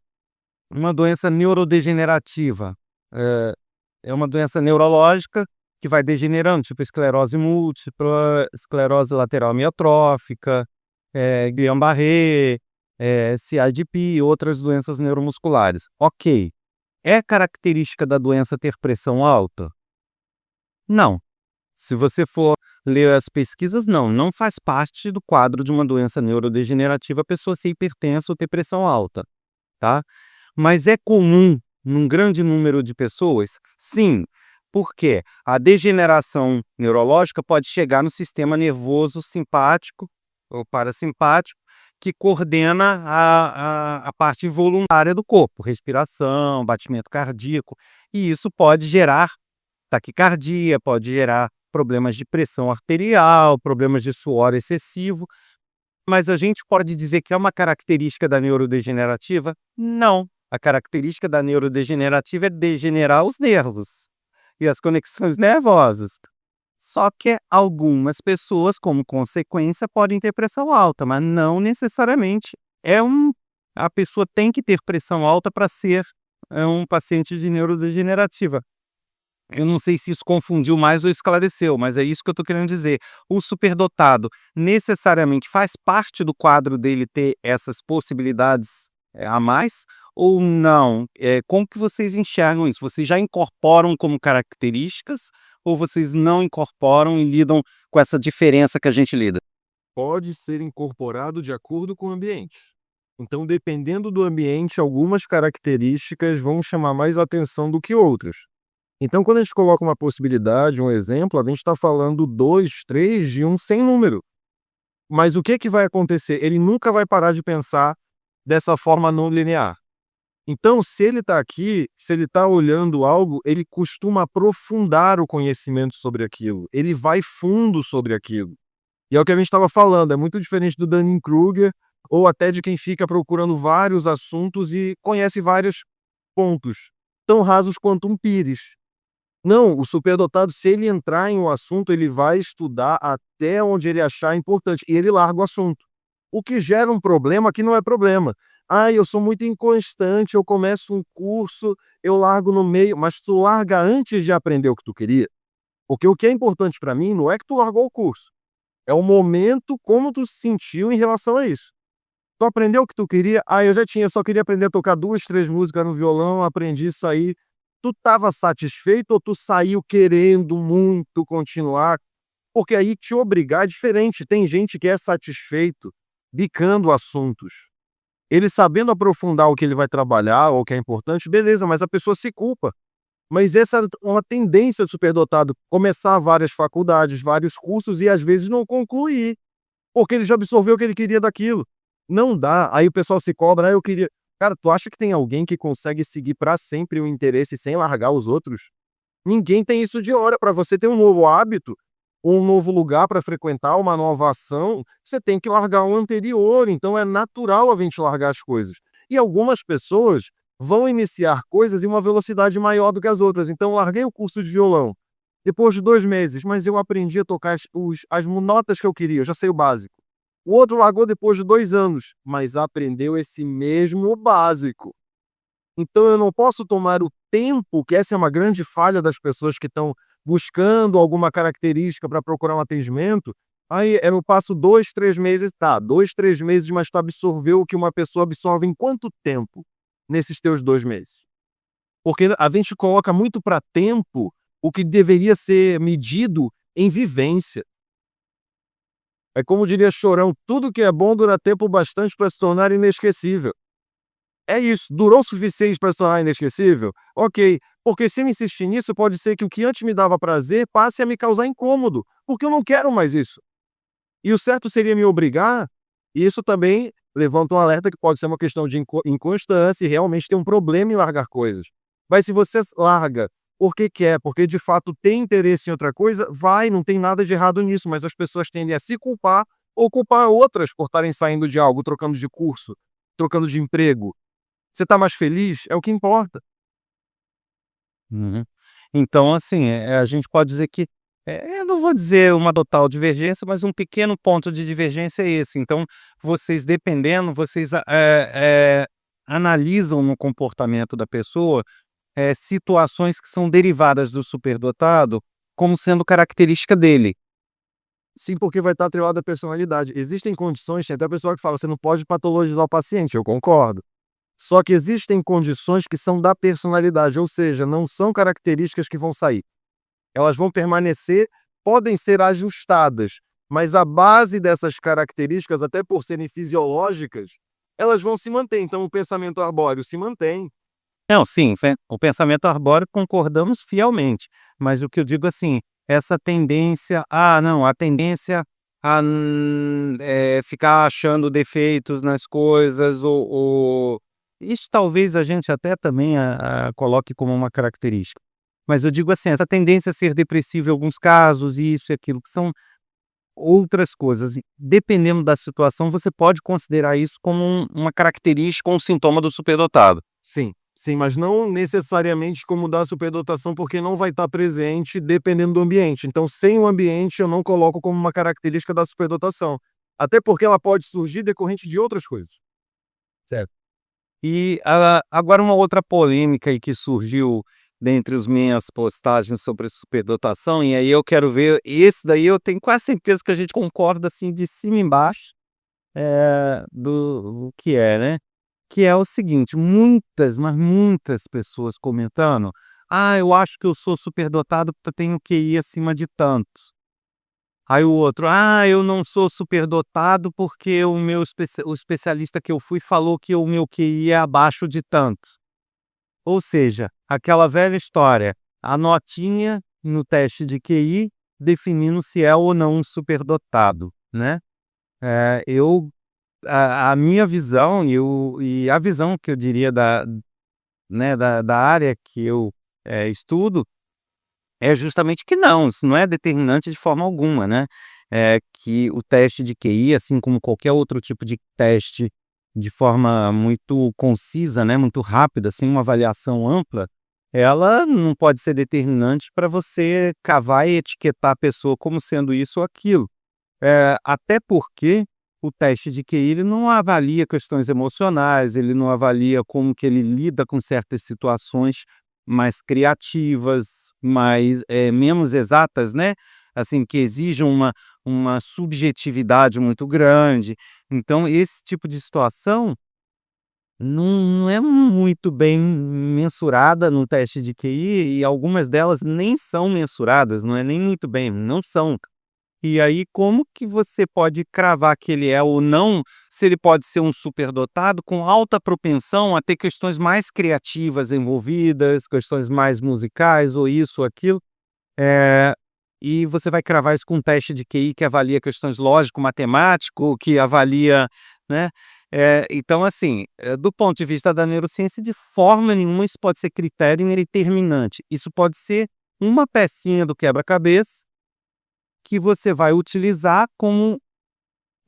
uma doença neurodegenerativa, é uma doença neurológica que vai degenerando, tipo esclerose múltipla, esclerose lateral amiotrófica, Guillain-Barré, CIDP e outras doenças neuromusculares. Ok. É característica da doença ter pressão alta? Não. Se você for ler as pesquisas, não faz parte do quadro de uma doença neurodegenerativa a pessoa ser hipertensa ou ter pressão alta, tá? Mas é comum num grande número de pessoas? Sim, porque a degeneração neurológica pode chegar no sistema nervoso simpático ou parasimpático, que coordena a parte voluntária do corpo, respiração, batimento cardíaco, e isso pode gerar taquicardia, pode gerar problemas de pressão arterial, problemas de suor excessivo, mas a gente pode dizer que é uma característica da neurodegenerativa? Não. A característica da neurodegenerativa é degenerar os nervos e as conexões nervosas. Só que algumas pessoas, como consequência, podem ter pressão alta, mas não necessariamente a pessoa tem que ter pressão alta para ser um paciente de neurodegenerativa. Eu não sei se isso confundiu mais ou esclareceu, mas é isso que eu estou querendo dizer. O superdotado necessariamente faz parte do quadro dele ter essas possibilidades a mais ou não? Como que vocês enxergam isso? Vocês já incorporam como características ou vocês não incorporam e lidam com essa diferença que a gente lida? Pode ser incorporado de acordo com o ambiente. Então, dependendo do ambiente, algumas características vão chamar mais atenção do que outras. Então, quando a gente coloca uma possibilidade, um exemplo, a gente está falando 2, 3 de um sem número. Mas o que vai acontecer? Ele nunca vai parar de pensar dessa forma não linear. Então, se ele está aqui, se ele está olhando algo, ele costuma aprofundar o conhecimento sobre aquilo. Ele vai fundo sobre aquilo. E é o que a gente estava falando, é muito diferente do Dunning-Kruger ou até de quem fica procurando vários assuntos e conhece vários pontos, tão rasos quanto um pires. Não, o superdotado, se ele entrar em um assunto, ele vai estudar até onde ele achar importante e ele larga o assunto. O que gera um problema que não é problema. Eu sou muito inconstante, eu começo um curso, eu largo no meio, mas tu larga antes de aprender o que tu queria. Porque o que é importante para mim não é que tu largou o curso, é o momento como tu se sentiu em relação a isso. Tu aprendeu o que tu queria? Eu só queria aprender a tocar 2, 3 músicas no violão, aprendi isso aí. Tu estava satisfeito ou tu saiu querendo muito continuar? Porque aí te obrigar é diferente. Tem gente que é satisfeito bicando assuntos. Ele sabendo aprofundar o que ele vai trabalhar ou o que é importante, beleza, mas a pessoa se culpa. Mas essa é uma tendência do superdotado, começar várias faculdades, vários cursos e às vezes não concluir, porque ele já absorveu o que ele queria daquilo. Não dá. Aí o pessoal se cobra, eu queria. Cara, tu acha que tem alguém que consegue seguir para sempre o interesse sem largar os outros? Ninguém tem isso de hora. Para você ter um novo hábito, um novo lugar para frequentar, uma nova ação, você tem que largar o anterior. Então é natural a gente largar as coisas. E algumas pessoas vão iniciar coisas em uma velocidade maior do que as outras. Então, larguei o curso de violão depois de 2 meses, mas eu aprendi a tocar as notas que eu queria, eu já sei o básico. O outro largou depois de 2 anos, mas aprendeu esse mesmo básico. Então, eu não posso tomar o tempo, que essa é uma grande falha das pessoas que estão buscando alguma característica para procurar um atendimento. Aí eu passo 2, 3 meses, tá, 2, 3 meses, mas tu absorveu o que uma pessoa absorve em quanto tempo nesses teus 2 meses? Porque a gente coloca muito para tempo o que deveria ser medido em vivência. É como diria Chorão, tudo que é bom dura tempo bastante para se tornar inesquecível. É isso, durou o suficiente para se tornar inesquecível? Ok, porque se eu insistir nisso, pode ser que o que antes me dava prazer passe a me causar incômodo, porque eu não quero mais isso. E o certo seria me obrigar, e isso também levanta um alerta que pode ser uma questão de inconstância e realmente tem um problema em largar coisas. Mas se você larga porque quer, porque de fato tem interesse em outra coisa, vai, não tem nada de errado nisso, mas as pessoas tendem a se culpar ou culpar outras por estarem saindo de algo, trocando de curso, trocando de emprego. Você está mais feliz? É o que importa. Uhum. Então, assim, a gente pode dizer que, eu não vou dizer uma total divergência, mas um pequeno ponto de divergência é esse. Então, vocês dependendo, vocês analisam no comportamento da pessoa situações que são derivadas do superdotado como sendo característica dele. Sim, porque vai estar atrelado à personalidade. Existem condições, tem até pessoa que fala, você não pode patologizar o paciente, eu concordo. Só que existem condições que são da personalidade, ou seja, não são características que vão sair. Elas vão permanecer, podem ser ajustadas, mas a base dessas características, até por serem fisiológicas, elas vão se manter. Então, o pensamento arbóreo se mantém. Não, sim, o pensamento arbóreo concordamos fielmente, mas o que eu digo assim, essa tendência, não, a tendência a ficar achando defeitos nas coisas, isso talvez a gente até também coloque como uma característica. Mas eu digo assim, essa tendência a ser depressivo em alguns casos, isso e aquilo, que são outras coisas. E dependendo da situação, você pode considerar isso como uma característica, um sintoma do superdotado. Sim, sim, mas não necessariamente como da superdotação, porque não vai estar presente dependendo do ambiente. Então, sem o ambiente, eu não coloco como uma característica da superdotação. Até porque ela pode surgir decorrente de outras coisas. Certo. E agora uma outra polêmica aí que surgiu dentre as minhas postagens sobre superdotação, e aí eu quero ver, esse daí eu tenho quase certeza que a gente concorda assim de cima e embaixo do que né? Que é o seguinte, muitas, mas muitas pessoas comentando, eu acho que eu sou superdotado porque eu tenho QI acima de tantos. Aí o outro, eu não sou superdotado porque o especialista que eu fui falou que o meu QI é abaixo de tanto. Ou seja, aquela velha história, a notinha no teste de QI definindo se é ou não um superdotado, né? A minha visão e a visão que eu diria da área que eu estudo é justamente que não, isso não é determinante de forma alguma, né? Que o teste de QI, assim como qualquer outro tipo de teste de forma muito concisa, né, muito rápida, sem uma avaliação ampla, ela não pode ser determinante para você cavar e etiquetar a pessoa como sendo isso ou aquilo. Até porque o teste de QI ele não avalia questões emocionais, ele não avalia como que ele lida com certas situações mais criativas, mais menos exatas, né? Assim, que exijam uma subjetividade muito grande. Então, esse tipo de situação não é muito muito bem mensurada no teste de QI e algumas delas nem são mensuradas, não é nem muito bem, não são. E aí, como que você pode cravar que ele é ou não, se ele pode ser um superdotado com alta propensão a ter questões mais criativas envolvidas, questões mais musicais, ou isso ou aquilo, eh, e você vai cravar isso com um teste de QI que avalia questões lógico-matemático, que avalia, né? Então, assim, do ponto de vista da neurociência, de forma nenhuma isso pode ser critério determinante. Isso pode ser uma pecinha do quebra-cabeça que você vai utilizar como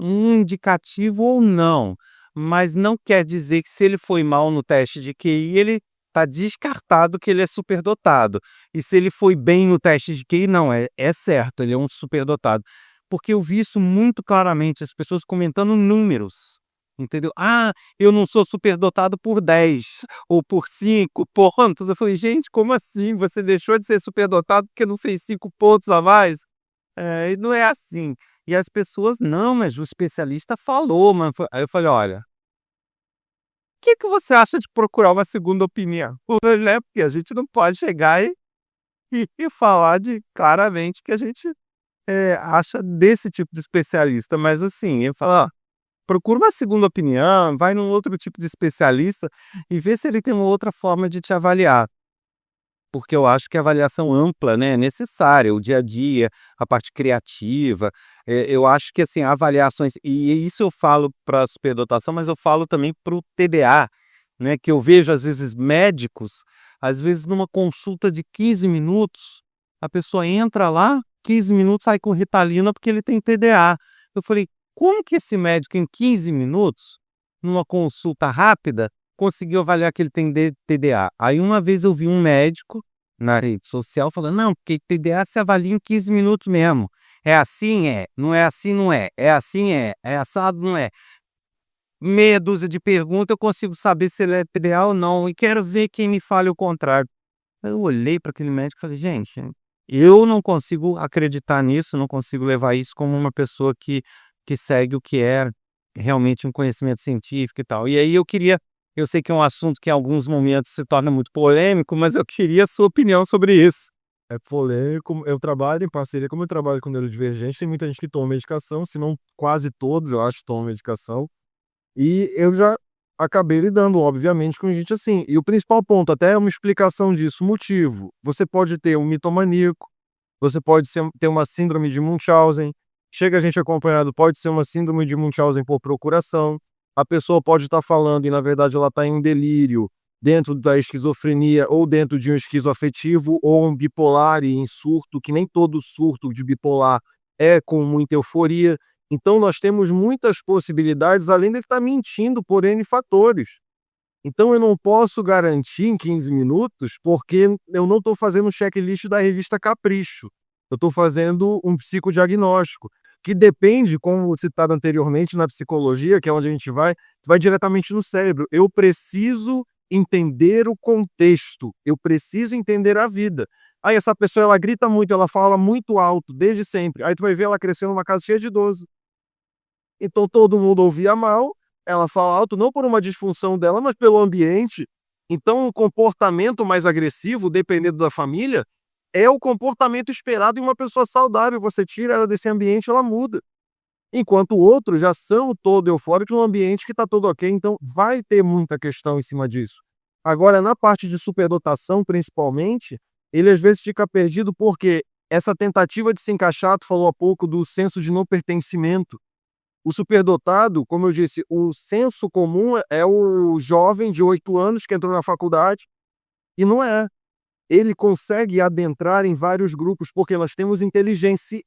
um indicativo ou não, mas não quer dizer que se ele foi mal no teste de QI, ele está descartado que ele é superdotado. E se ele foi bem no teste de QI, não, é certo, ele é um superdotado. Porque eu vi isso muito claramente, as pessoas comentando números, entendeu? Ah, eu não sou superdotado por 10 ou por 5 pontos. Eu falei, gente, como assim? Você deixou de ser superdotado porque não fez 5 pontos a mais? E não é assim. E as pessoas, não, mas o especialista falou, mas aí eu falei, olha, o que você acha de procurar uma segunda opinião? Né? Porque a gente não pode chegar e falar claramente que a gente acha desse tipo de especialista, mas assim, eu falo, ó, procura uma segunda opinião, vai num outro tipo de especialista e vê se ele tem uma outra forma de te avaliar. Porque eu acho que a avaliação ampla, né, é necessária, o dia a dia, a parte criativa, eu acho que, assim, avaliações e isso eu falo para a superdotação, mas eu falo também para o TDA, né, que eu vejo às vezes médicos, às vezes numa consulta de 15 minutos, a pessoa entra lá, 15 minutos sai com Ritalina porque ele tem TDA. Eu falei: "Como que esse médico em 15 minutos, numa consulta rápida, conseguiu avaliar que ele tem TDA?" Aí uma vez eu vi um médico na rede social falando: "Não, porque TDA se avalia em 15 minutos mesmo. É assim, é. Não é assim, não é. É assim, é. É assado, não é." Meia dúzia de perguntas eu consigo saber se ele é TDA ou não e quero ver quem me fale o contrário. Eu olhei para aquele médico e falei: "Gente, eu não consigo acreditar nisso, não consigo levar isso como uma pessoa que segue o que é realmente um conhecimento científico e tal." E aí eu sei que é um assunto que em alguns momentos se torna muito polêmico, mas eu queria a sua opinião sobre isso. É polêmico, eu trabalho em parceria, como eu trabalho com neurodivergente, tem muita gente que toma medicação, se não quase todos, eu acho, tomam medicação. E eu já acabei lidando, obviamente, com gente assim. E o principal ponto, até é uma explicação disso, motivo. Você pode ter um mitomaníaco, você pode ter uma síndrome de Munchausen, chega a gente acompanhado, pode ser uma síndrome de Munchausen por procuração. A pessoa pode estar falando e, na verdade, ela está em um delírio dentro da esquizofrenia ou dentro de um esquizoafetivo ou um bipolar e em surto, que nem todo surto de bipolar é com muita euforia. Então, nós temos muitas possibilidades, além de ele estar mentindo por N fatores. Então, eu não posso garantir em 15 minutos, porque eu não estou fazendo um checklist da revista Capricho. Eu estou fazendo um psicodiagnóstico, que depende, como citado anteriormente na psicologia, que é onde a gente vai diretamente no cérebro. Eu preciso entender o contexto, eu preciso entender a vida. Aí essa pessoa, ela grita muito, ela fala muito alto, desde sempre. Aí tu vai ver ela crescendo numa casa cheia de idoso. Então todo mundo ouvia mal, ela fala alto não por uma disfunção dela, mas pelo ambiente. Então um comportamento mais agressivo, dependendo da família, é o comportamento esperado em uma pessoa saudável. Você tira ela desse ambiente, ela muda. Enquanto outros já são todo eufóricos num ambiente que está todo ok, então vai ter muita questão em cima disso. Agora, na parte de superdotação, principalmente, ele às vezes fica perdido porque essa tentativa de se encaixar, tu falou há pouco do senso de não pertencimento. O superdotado, como eu disse, o senso comum é o jovem de 8 anos que entrou na faculdade e não é. Ele consegue adentrar em vários grupos porque nós temos inteligências.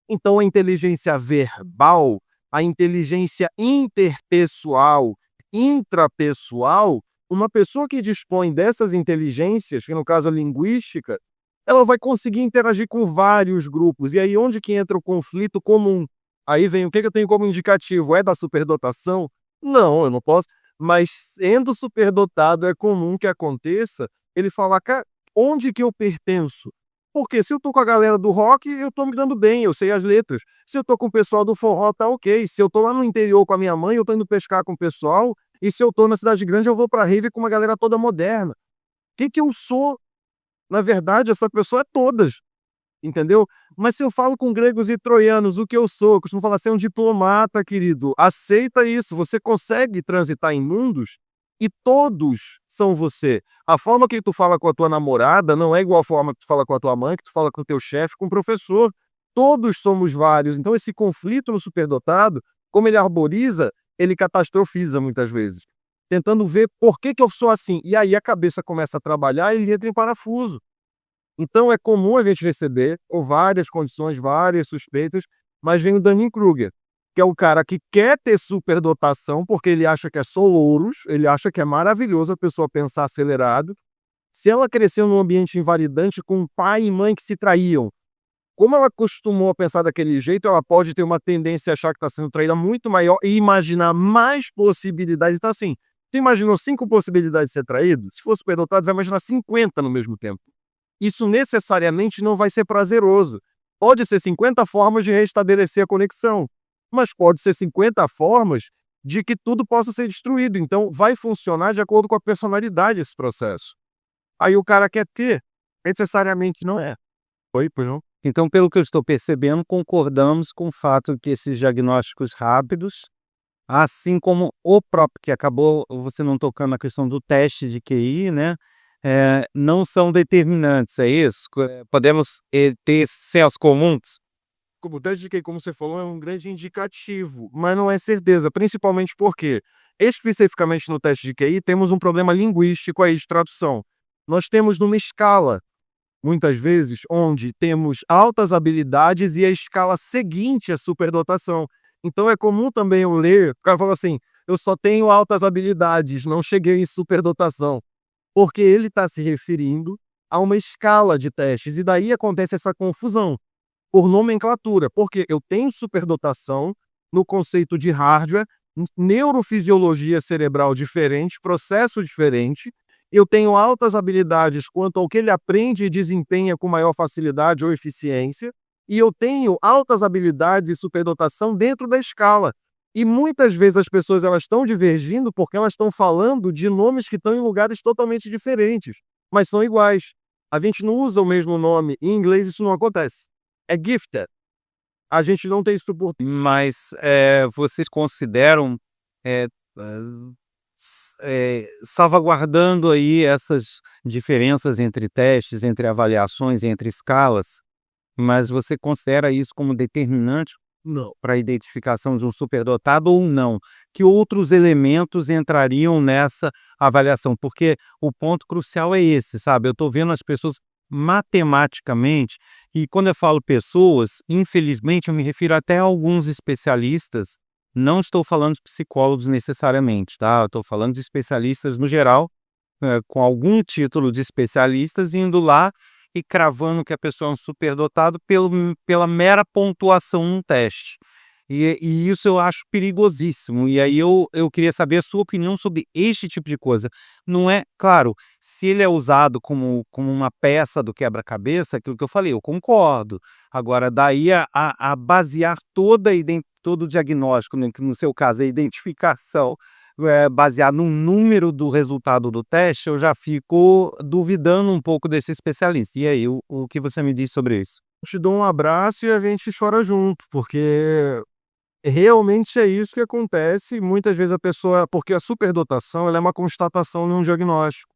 Então, a inteligência verbal, a inteligência interpessoal, intrapessoal, uma pessoa que dispõe dessas inteligências, que no caso a linguística, ela vai conseguir interagir com vários grupos. E aí onde que entra o conflito comum? Aí vem o que eu tenho como indicativo? É da superdotação? Não, eu não posso. Mas sendo superdotado, é comum que aconteça ele falar, cara, onde que eu pertenço? Porque se eu tô com a galera do rock, eu tô me dando bem, eu sei as letras. Se eu tô com o pessoal do forró, tá ok. Se eu tô lá no interior com a minha mãe, eu tô indo pescar com o pessoal, E se eu tô na cidade grande, eu vou pra rave com uma galera toda moderna. O que que eu sou? Na verdade, essa pessoa é todas, entendeu? Mas se eu falo com gregos e troianos, o que eu sou? Eu costumo falar, você é um diplomata, querido. Aceita isso. Você consegue transitar em mundos e todos são você. A forma que tu fala com a tua namorada não é igual a forma que tu fala com a tua mãe, que tu fala com o teu chefe, com o professor. Todos somos vários. Então esse conflito no superdotado, como ele arboriza, ele catastrofiza muitas vezes. Tentando ver por que que eu sou assim. E aí a cabeça começa a trabalhar e ele entra em parafuso. Então é comum a gente receber, com várias condições, várias suspeitas, mas vem o Dunning-Kruger, que é o cara que quer ter superdotação, porque ele acha que é só louros, ele acha que é maravilhoso a pessoa pensar acelerado. Se ela cresceu num ambiente invalidante com pai e mãe que se traíam, como ela acostumou a pensar daquele jeito, ela pode ter uma tendência a achar que está sendo traída muito maior e imaginar mais possibilidades. Então, assim, tu imaginou 5 possibilidades de ser traído? Se for superdotado, vai imaginar 50 no mesmo tempo. Isso necessariamente não vai ser prazeroso. Pode ser 50 formas de restabelecer a conexão, mas pode ser 50 formas de que tudo possa ser destruído. Então, vai funcionar de acordo com a personalidade esse processo. Aí o cara quer ter, necessariamente não é. Oi, pois não? Então, pelo que eu estou percebendo, concordamos com o fato que esses diagnósticos rápidos, assim como o próprio que acabou você não tocando na questão do teste de QI, né, não são determinantes, é isso? Podemos, ter senso comuns? Como o teste de QI, como você falou, é um grande indicativo, mas não é certeza, principalmente porque, especificamente no teste de QI, temos um problema linguístico aí de tradução. Nós temos numa escala, muitas vezes, onde temos altas habilidades e a escala seguinte é superdotação. Então é comum também eu ler, o cara fala assim, eu só tenho altas habilidades, não cheguei em superdotação. Porque ele está se referindo a uma escala de testes, e daí acontece essa confusão por nomenclatura, porque eu tenho superdotação no conceito de hardware, neurofisiologia cerebral diferente, processo diferente, eu tenho altas habilidades quanto ao que ele aprende e desempenha com maior facilidade ou eficiência, e eu tenho altas habilidades e superdotação dentro da escala. E muitas vezes as pessoas elas estão divergindo porque elas estão falando de nomes que estão em lugares totalmente diferentes, mas são iguais. A gente não usa o mesmo nome, em inglês isso não acontece. É gifted. A gente não tem isso por português. Mas, vocês consideram, salvaguardando aí essas diferenças entre testes, entre avaliações, entre escalas, mas você considera isso como determinante Não. para a identificação de um superdotado ou não? Que outros elementos entrariam nessa avaliação? Porque o ponto crucial é esse, sabe? Eu estou vendo as pessoas matematicamente, e quando eu falo pessoas, infelizmente eu me refiro até a alguns especialistas, não estou falando de psicólogos necessariamente, tá? Eu estou falando de especialistas no geral, com algum título de especialistas, indo lá e cravando que a pessoa é um superdotado pela mera pontuação num teste. E isso eu acho perigosíssimo. E aí eu queria saber a sua opinião sobre este tipo de coisa. Não é, claro, se ele é usado como uma peça do quebra-cabeça, aquilo que eu falei, eu concordo. Agora, daí a basear todo o diagnóstico, né, que no seu caso é a identificação, baseado no número do resultado do teste, eu já fico duvidando um pouco desse especialista. E aí, o que você me diz sobre isso? Eu te dou um abraço e a gente chora junto, porque realmente é isso que acontece. Muitas vezes a pessoa, porque a superdotação ela é uma constatação num diagnóstico.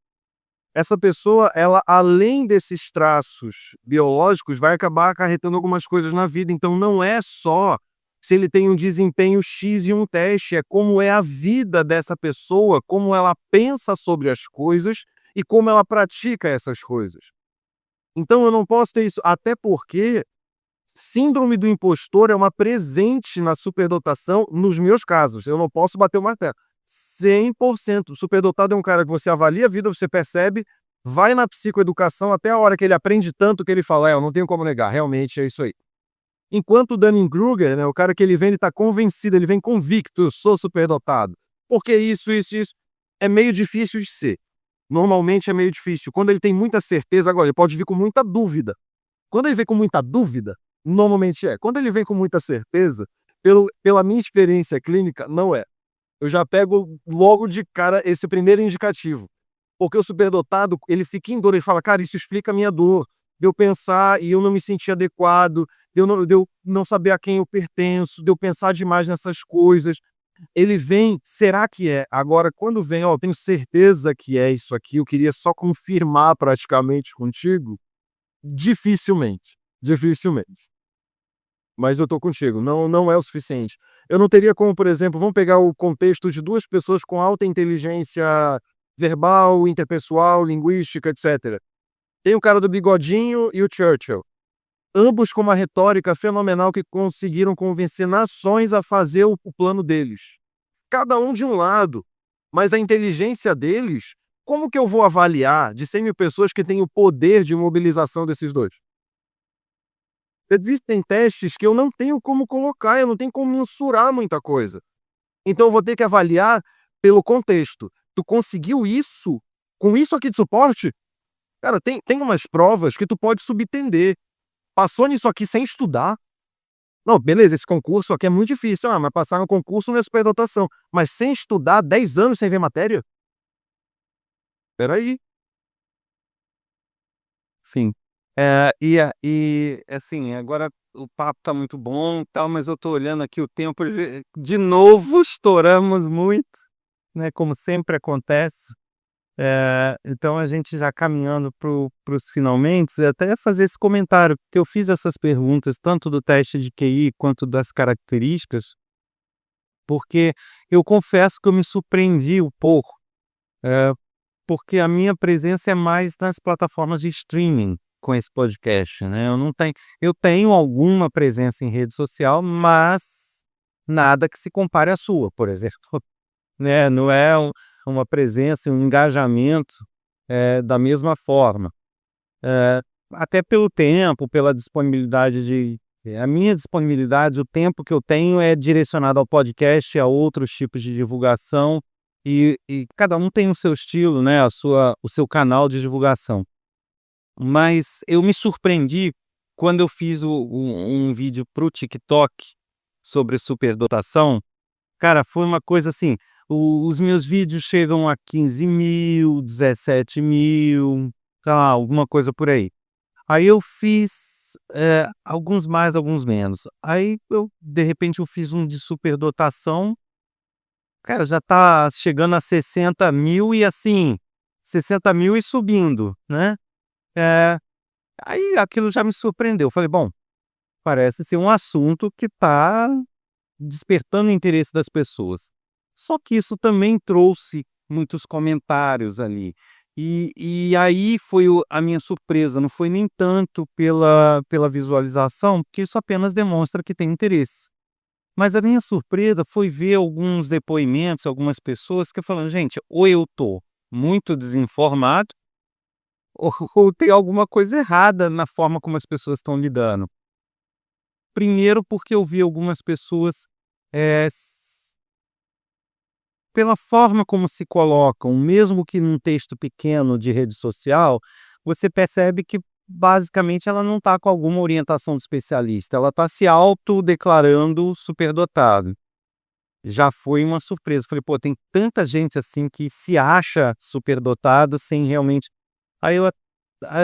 Essa pessoa, ela além desses traços biológicos, vai acabar acarretando algumas coisas na vida. Então não é só se ele tem um desempenho X em um teste, é como é a vida dessa pessoa, como ela pensa sobre as coisas e como ela pratica essas coisas. Então eu não posso ter isso, até porque síndrome do impostor é uma presente na superdotação nos meus casos. Eu não posso bater o martelo. 100%. Superdotado é um cara que você avalia a vida, você percebe, vai na psicoeducação até a hora que ele aprende tanto que ele fala, eu não tenho como negar, realmente é isso aí. Enquanto o Dunning-Kruger, né, o cara que ele vem, ele tá convencido, ele vem convicto, eu sou superdotado. Porque isso, é meio difícil de ser. Normalmente é meio difícil. Quando ele tem muita certeza, agora ele pode vir com muita dúvida. Quando ele vem com muita dúvida, normalmente é. Quando ele vem com muita certeza, pela minha experiência clínica, não é. Eu já pego logo de cara esse primeiro indicativo. Porque o superdotado, ele fica em dor, ele fala, cara, isso explica a minha dor. De eu pensar e eu não me sentir adequado, de eu não saber a quem eu pertenço, de eu pensar demais nessas coisas. Ele vem, será que é? Agora, quando vem, ó, eu tenho certeza que é isso aqui, eu queria só confirmar praticamente contigo, dificilmente, dificilmente. Mas eu tô contigo, não é o suficiente. Eu não teria como, por exemplo, vamos pegar o contexto de duas pessoas com alta inteligência verbal, interpessoal, linguística, etc. Tem o cara do bigodinho e o Churchill. Ambos com uma retórica fenomenal que conseguiram convencer nações a fazer o plano deles. Cada um de um lado. Mas a inteligência deles, como que eu vou avaliar de 100 mil pessoas que têm o poder de mobilização desses dois? Existem testes que eu não tenho como colocar, eu não tenho como mensurar muita coisa. Então eu vou ter que avaliar pelo contexto. Tu conseguiu isso? Com isso aqui de suporte? Cara, tem umas provas que tu pode subentender. Passou nisso aqui sem estudar? Não, beleza, esse concurso aqui é muito difícil. Ah, mas passar no concurso não é superdotação. Mas sem estudar 10 anos sem ver matéria? Peraí. Sim. Assim, agora o papo tá muito bom, tal, mas eu tô olhando aqui o tempo, de novo estouramos muito, né? Como sempre acontece. Então a gente já caminhando para os finalmente, até fazer esse comentário, porque eu fiz essas perguntas tanto do teste de QI quanto das características, porque eu confesso que eu me surpreendi um pouco, eh, porque a minha presença é mais nas plataformas de streaming com esse podcast, né? Eu tenho alguma presença em rede social, mas nada que se compare à sua, por exemplo, né? Não é uma presença, um engajamento da mesma forma. Até pelo tempo, pela disponibilidade a minha disponibilidade, o tempo que eu tenho é direcionado ao podcast, a outros tipos de divulgação, e cada um tem o seu estilo, né? O seu canal de divulgação. Mas eu me surpreendi quando eu fiz um vídeo para o TikTok sobre superdotação. Cara, foi uma coisa assim, os meus vídeos chegam a 15.000, 17.000, sei lá, alguma coisa por aí. Aí eu fiz, alguns mais, alguns menos. Aí de repente eu fiz um de superdotação, cara, já tá chegando a 60.000 e assim, 60.000 e subindo, né. Eh, Aí aquilo já me surpreendeu, falei: "Bom, parece ser um assunto que tá despertando o interesse das pessoas". Só que isso também trouxe muitos comentários ali. E aí foi a minha surpresa, não foi nem tanto pela visualização, porque isso apenas demonstra que tem interesse. Mas a minha surpresa foi ver alguns depoimentos, algumas pessoas que falam: "Gente, ou eu tô muito desinformado, ou tem alguma coisa errada na forma como as pessoas estão lidando". Primeiro porque eu vi algumas pessoas, pela forma como se colocam, mesmo que num texto pequeno de rede social, você percebe que basicamente ela não está com alguma orientação de especialista, ela está se autodeclarando superdotado. Já foi uma surpresa, falei: "Pô, tem tanta gente assim que se acha superdotado sem realmente". Aí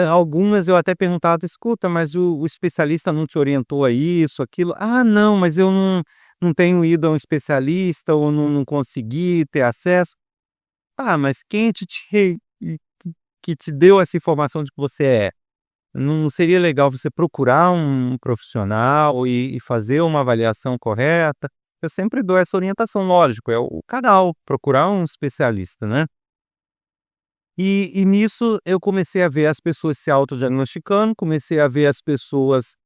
algumas eu até perguntava: "Escuta, mas o especialista não te orientou a isso, aquilo?". "Ah, não, mas eu não tenho ido a um especialista ou não consegui ter acesso". "Ah, mas quem que te deu essa informação de que você é? Não seria legal você procurar um profissional e fazer uma avaliação correta?". Eu sempre dou essa orientação, lógico, é o canal, procurar um especialista, né. E nisso eu comecei a ver as pessoas se autodiagnosticando, comecei a ver as pessoas,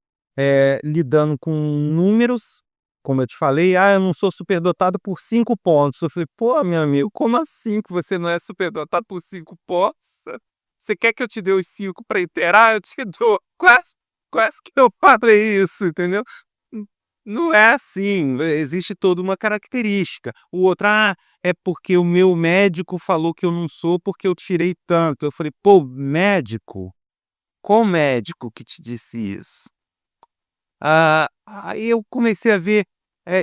lidando com números, como eu te falei: "Ah, eu não sou superdotado por 5 pontos". Eu falei: "Pô, meu amigo, como assim que você não é superdotado por 5 pontos? Você quer que eu te dê os 5 para inteirar? Eu te dou". Quase que eu falei isso, entendeu? N Não é assim, existe toda uma característica. O outro: "Ah, é porque o meu médico falou que eu não sou porque eu tirei tanto". Eu falei: "Pô, médico? Qual médico que te disse isso?". Aí eu comecei a ver,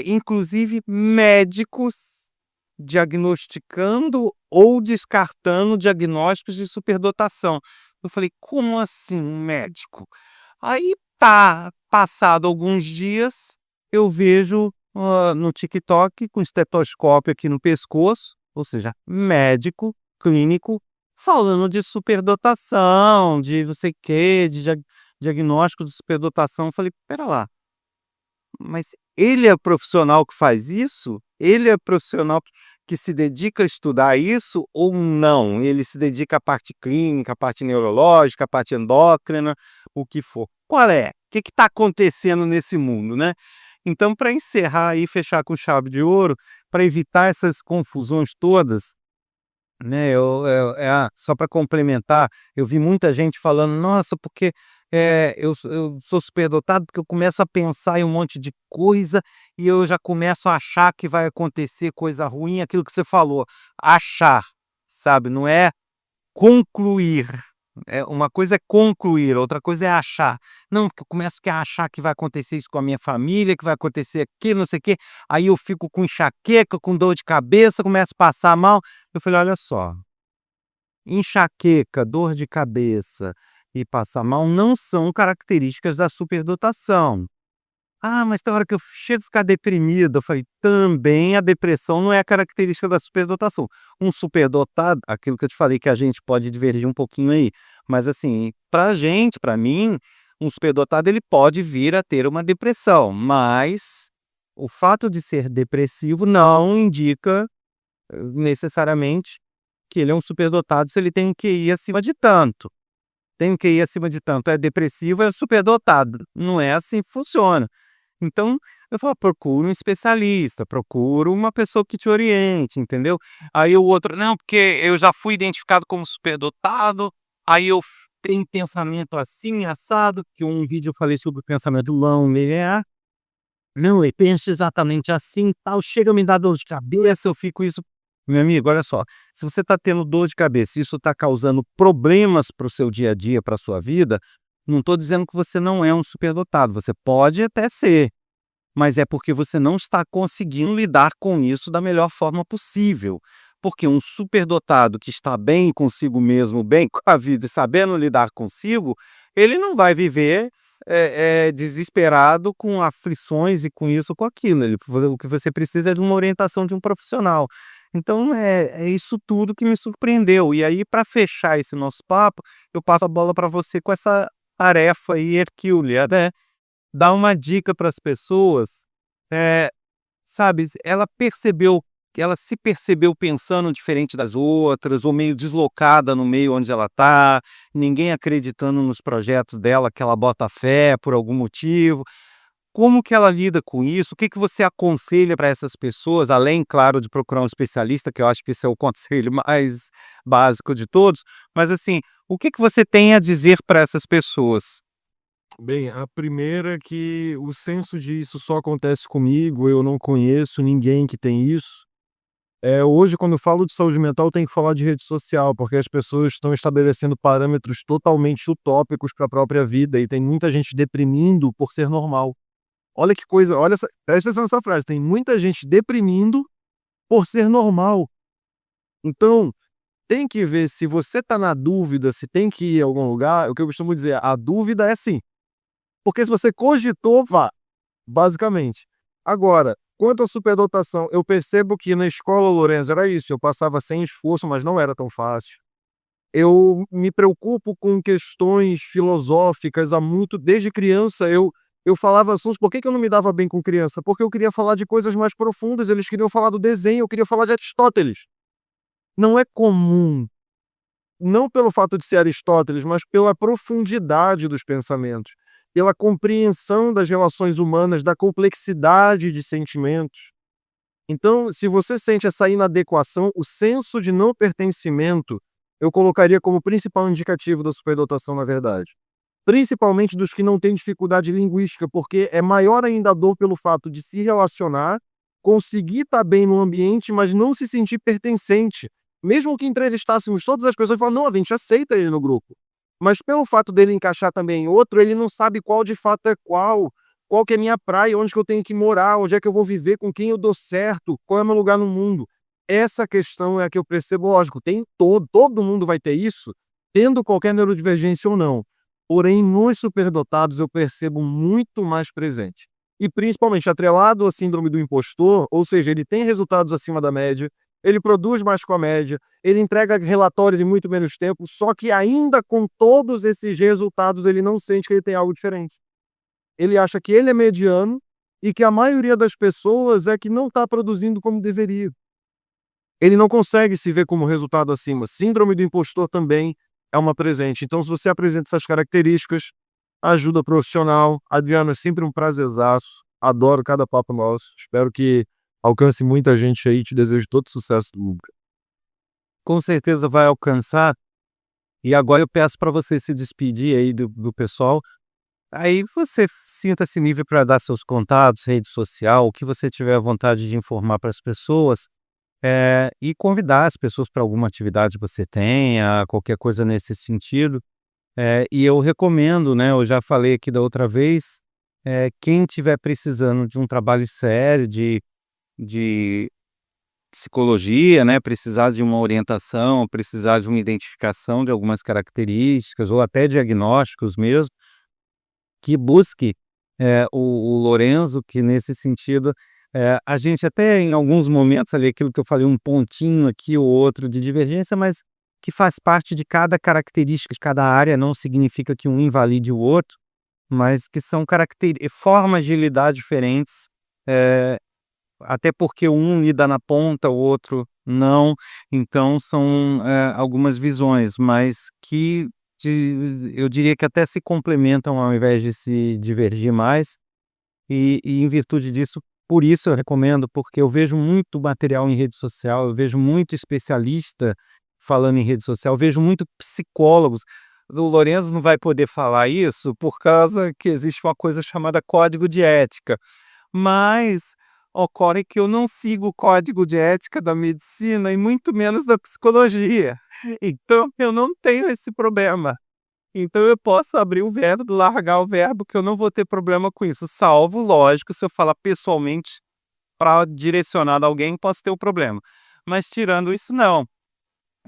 inclusive médicos diagnosticando ou descartando diagnósticos de superdotação. Eu falei, como assim, um médico? Aí tá, passado alguns dias, eu vejo no TikTok com estetoscópio aqui no pescoço, ou seja, médico, clínico, falando de superdotação, de não sei o quê, de diagnóstico de superdotação. Eu falei, pera lá, mas ele é profissional que faz isso? Ele é profissional que se dedica a estudar isso ou não? Ele se dedica à parte clínica, à parte neurológica, à parte endócrina, o que for. Qual é? O que está acontecendo nesse mundo, né? Então, para encerrar e fechar com chave de ouro, para evitar essas confusões todas, né, só para complementar, eu vi muita gente falando, nossa, porque eu sou superdotado, porque eu começo a pensar em um monte de coisa e eu já começo a achar que vai acontecer coisa ruim, aquilo que você falou, achar, sabe? Não é concluir. Uma coisa é concluir, outra coisa é achar. Não, porque eu começo a achar que vai acontecer isso com a minha família, que vai acontecer aquilo, não sei o quê. Aí eu fico com enxaqueca, com dor de cabeça, começo a passar mal. Eu falei, olha só, enxaqueca, dor de cabeça e passar mal não são características da superdotação. Ah, mas tem hora que eu chego a ficar deprimido. Eu falei, também a depressão não é a característica da superdotação. Um superdotado, aquilo que eu te falei que a gente pode divergir um pouquinho aí, mas assim, pra gente, pra mim, um superdotado ele pode vir a ter uma depressão, mas o fato de ser depressivo não indica necessariamente que ele é um superdotado se ele tem um QI acima de tanto. Tem um QI acima de tanto, é depressivo, é superdotado. Não é assim que funciona. Então, eu falo, procura um especialista, procura uma pessoa que te oriente, entendeu? Aí o outro, não, porque eu já fui identificado como superdotado, aí eu tenho pensamento assim, assado, que um vídeo eu falei sobre o pensamento não linear. Não, eu penso exatamente assim, tal, chega a me dar dor de cabeça, eu fico isso. Meu amigo, olha só, se você está tendo dor de cabeça, isso está causando problemas para o seu dia a dia, para a sua vida, não estou dizendo que você não é um superdotado, você pode até ser, mas é porque você não está conseguindo lidar com isso da melhor forma possível. Porque um superdotado que está bem consigo mesmo, bem com a vida e sabendo lidar consigo, ele não vai viver desesperado com aflições e com isso, com aquilo. O que você precisa é de uma orientação de um profissional. Então, é isso tudo que me surpreendeu. E aí, para fechar esse nosso papo, eu passo a bola para você com essa tarefa aí hercúlea, né? Dar uma dica para as pessoas, sabe, ela se percebeu pensando diferente das outras, ou meio deslocada no meio onde ela está, ninguém acreditando nos projetos dela, que ela bota fé por algum motivo. Como que ela lida com isso? O que que você aconselha para essas pessoas, além, claro, de procurar um especialista, que eu acho que esse é o conselho mais básico de todos, mas assim, o que que você tem a dizer para essas pessoas? Bem, a primeira é que o senso de isso só acontece comigo, eu não conheço ninguém que tem isso. Hoje, quando eu falo de saúde mental, eu tenho que falar de rede social, porque as pessoas estão estabelecendo parâmetros totalmente utópicos para a própria vida e tem muita gente deprimindo por ser normal. Olha que coisa, olha presta atenção nessa frase, tem muita gente deprimindo por ser normal. Então, tem que ver se você está na dúvida, se tem que ir a algum lugar, o que eu costumo dizer, a dúvida é sim. Porque se você cogitou, vá, basicamente. Agora, quanto à superdotação, eu percebo que na escola, Lourenço, era isso, eu passava sem esforço, mas não era tão fácil. Eu me preocupo com questões filosóficas há muito, desde criança eu falava assuntos, por que que eu não me dava bem com criança? Porque eu queria falar de coisas mais profundas, eles queriam falar do desenho, eu queria falar de Aristóteles. Não é comum, não pelo fato de ser Aristóteles, mas pela profundidade dos pensamentos, pela compreensão das relações humanas, da complexidade de sentimentos. Então, se você sente essa inadequação, o senso de não pertencimento, eu colocaria como principal indicativo da superdotação, na verdade. Principalmente dos que não têm dificuldade linguística, porque é maior ainda a dor pelo fato de se relacionar, conseguir estar bem no ambiente, mas não se sentir pertencente. Mesmo que entrevistássemos todas as pessoas e falar, não, a gente aceita ele no grupo. Mas pelo fato dele encaixar também em outro, ele não sabe qual de fato é qual que é a minha praia, onde que eu tenho que morar, onde é que eu vou viver, com quem eu dou certo, qual é o meu lugar no mundo. essa questão é a que eu percebo, lógico, tem todo mundo vai ter isso, tendo qualquer neurodivergência ou não. Porém, nos superdotados eu percebo muito mais presente. E principalmente atrelado à síndrome do impostor, ou seja, ele tem resultados acima da média, ele produz mais com a média, ele entrega relatórios em muito menos tempo, só que ainda com todos esses resultados ele não sente que ele tem algo diferente. Ele acha que ele é mediano e que a maioria das pessoas é que não está produzindo como deveria. Ele não consegue se ver como resultado acima. Síndrome do impostor também é uma presente. Então, se você apresenta essas características, ajuda profissional. Adriano, é sempre um prazerzaço. Adoro cada papo nosso. Espero que alcance muita gente aí. Te desejo todo sucesso do mundo. Com certeza vai alcançar. E agora eu peço para você se despedir aí do pessoal. Aí você sinta-se livre para dar seus contatos, rede social, o que você tiver vontade de informar para as pessoas. E convidar as pessoas para alguma atividade que você tenha, qualquer coisa nesse sentido. E eu recomendo, né, eu já falei aqui da outra vez, quem estiver precisando de um trabalho sério, de psicologia, né, precisar de uma orientação, precisar de uma identificação de algumas características, ou até diagnósticos mesmo, que busque o Lorenzo, que nesse sentido, a gente até em alguns momentos ali, aquilo que eu falei, um pontinho aqui ou outro de divergência, mas que faz parte de cada característica de cada área, não significa que um invalide o outro, mas que são formas de lidar diferentes, até porque um lida na ponta, o outro não, então são algumas visões, mas que eu diria que até se complementam ao invés de se divergir mais, e em virtude disso, por isso eu recomendo, porque eu vejo muito material em rede social, eu vejo muito especialista falando em rede social, eu vejo muito psicólogos. O Lorenzo não vai poder falar isso por causa que existe uma coisa chamada código de ética, mas ocorre que eu não sigo o código de ética da medicina e muito menos da psicologia, então eu não tenho esse problema. Então eu posso abrir o verbo, largar o verbo, que eu não vou ter problema com isso, salvo, lógico, se eu falar pessoalmente para direcionar a alguém, posso ter um problema. Mas tirando isso, não.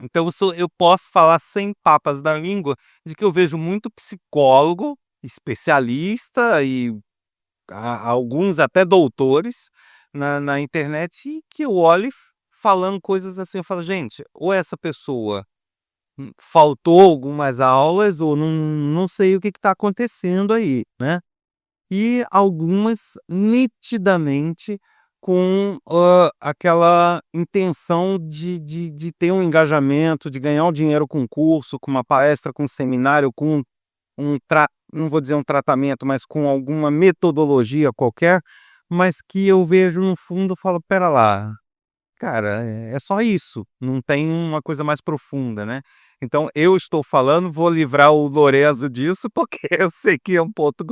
Então eu posso falar sem papas na língua de que eu vejo muito psicólogo, especialista e alguns até doutores na internet, e que eu olho falando coisas assim, eu falo, gente, ou essa pessoa faltou algumas aulas ou não sei o que está acontecendo aí, né? E algumas nitidamente com aquela intenção de ter um engajamento, de ganhar um dinheiro com um curso, com uma palestra, com um seminário, com não vou dizer um tratamento, mas com alguma metodologia qualquer, mas que eu vejo no fundo e falo, pera lá, cara, é só isso, não tem uma coisa mais profunda, né? Então eu estou falando, vou livrar o Lorenzo disso, porque eu sei que é um ponto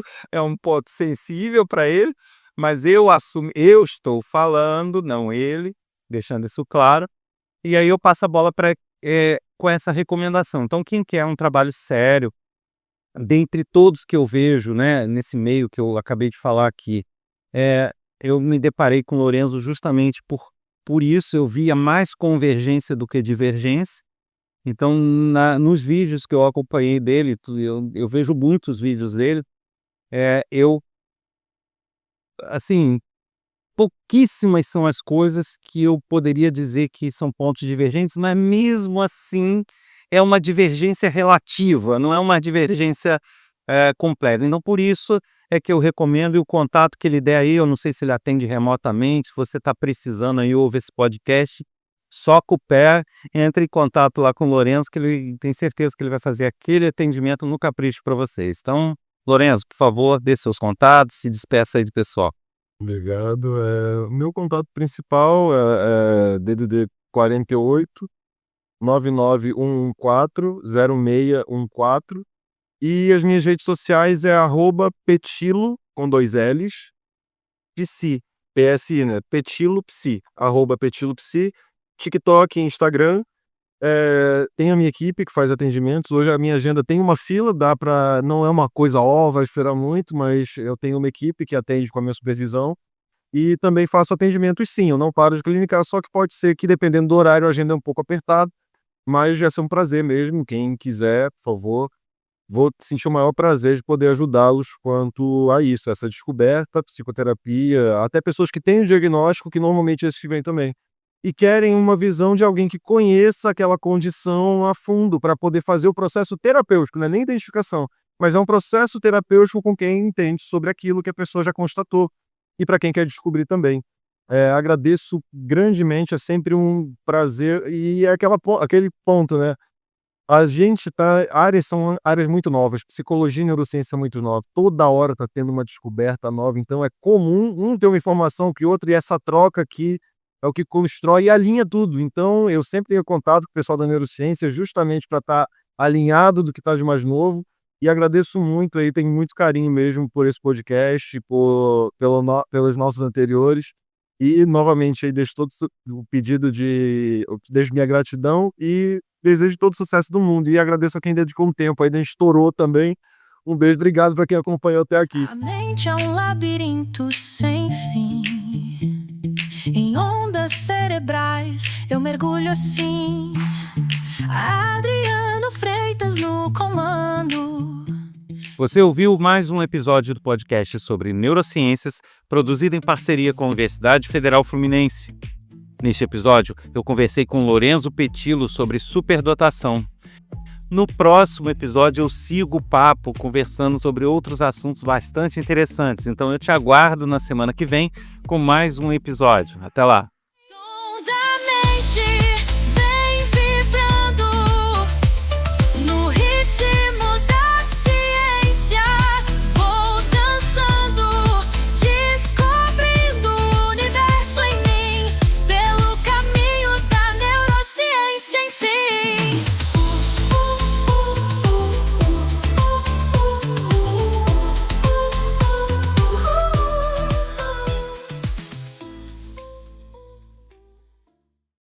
sensível para ele, mas eu estou falando, não ele, deixando isso claro, e aí eu passo a bola com essa recomendação. Então quem quer um trabalho sério, dentre todos que eu vejo, né, nesse meio que eu acabei de falar aqui, eu me deparei com o Lorenzo justamente por isso eu via mais convergência do que divergência. Então, nos vídeos que eu acompanhei dele, eu vejo muitos vídeos dele, assim, pouquíssimas são as coisas que eu poderia dizer que são pontos divergentes, mas mesmo assim é uma divergência relativa, não é uma divergência completa. Então, por isso é que eu recomendo, e o contato que ele der aí, eu não sei se ele atende remotamente, se você está precisando aí, ouve esse podcast, soca o pé, entre em contato lá com o Lorenzo, que ele tem certeza que ele vai fazer aquele atendimento no capricho para vocês. Então, Lorenzo, por favor, dê seus contatos, se despeça aí do pessoal. Obrigado. O meu contato principal é DDD 48 991140614, e as minhas redes sociais é @petilo com 2 L's, psi, PSI, né? Petilo Psi, @petilo Psi, TikTok e Instagram. Tem a minha equipe que faz atendimentos. Hoje a minha agenda tem uma fila, não é uma coisa, vai esperar muito, mas eu tenho uma equipe que atende com a minha supervisão. E também faço atendimentos sim, eu não paro de clinicar, só que pode ser que dependendo do horário a agenda é um pouco apertada, mas vai ser um prazer mesmo, quem quiser, por favor, vou sentir o maior prazer de poder ajudá-los quanto a isso, essa descoberta, psicoterapia, até pessoas que têm o diagnóstico, que normalmente esses vêm também, e querem uma visão de alguém que conheça aquela condição a fundo, para poder fazer o processo terapêutico, não é nem identificação, mas é um processo terapêutico com quem entende sobre aquilo que a pessoa já constatou, e para quem quer descobrir também. Agradeço grandemente, é sempre um prazer, e é aquele ponto, né? A gente são áreas muito novas, psicologia e neurociência é muito nova, toda hora está tendo uma descoberta nova, então é comum um ter uma informação que o outro, e essa troca aqui é o que constrói e alinha tudo. Então eu sempre tenho contato com o pessoal da neurociência justamente para estar alinhado do que está de mais novo, e agradeço muito aí, tenho muito carinho mesmo por esse podcast, pelos nossos anteriores, e novamente aí deixo deixo minha gratidão e desejo todo o sucesso do mundo. E agradeço a quem dedicou um tempo, ainda estourou também. Um beijo, obrigado para quem acompanhou até aqui. A mente é um labirinto sem fim. Em ondas cerebrais eu mergulho assim. Adriano Freitas no comando. Você ouviu mais um episódio do podcast sobre neurociências, produzido em parceria com a Universidade Federal Fluminense. Neste episódio, eu conversei com Lorenzo Petillo sobre superdotação. No próximo episódio, eu sigo o papo conversando sobre outros assuntos bastante interessantes. Então eu te aguardo na semana que vem com mais um episódio. Até lá!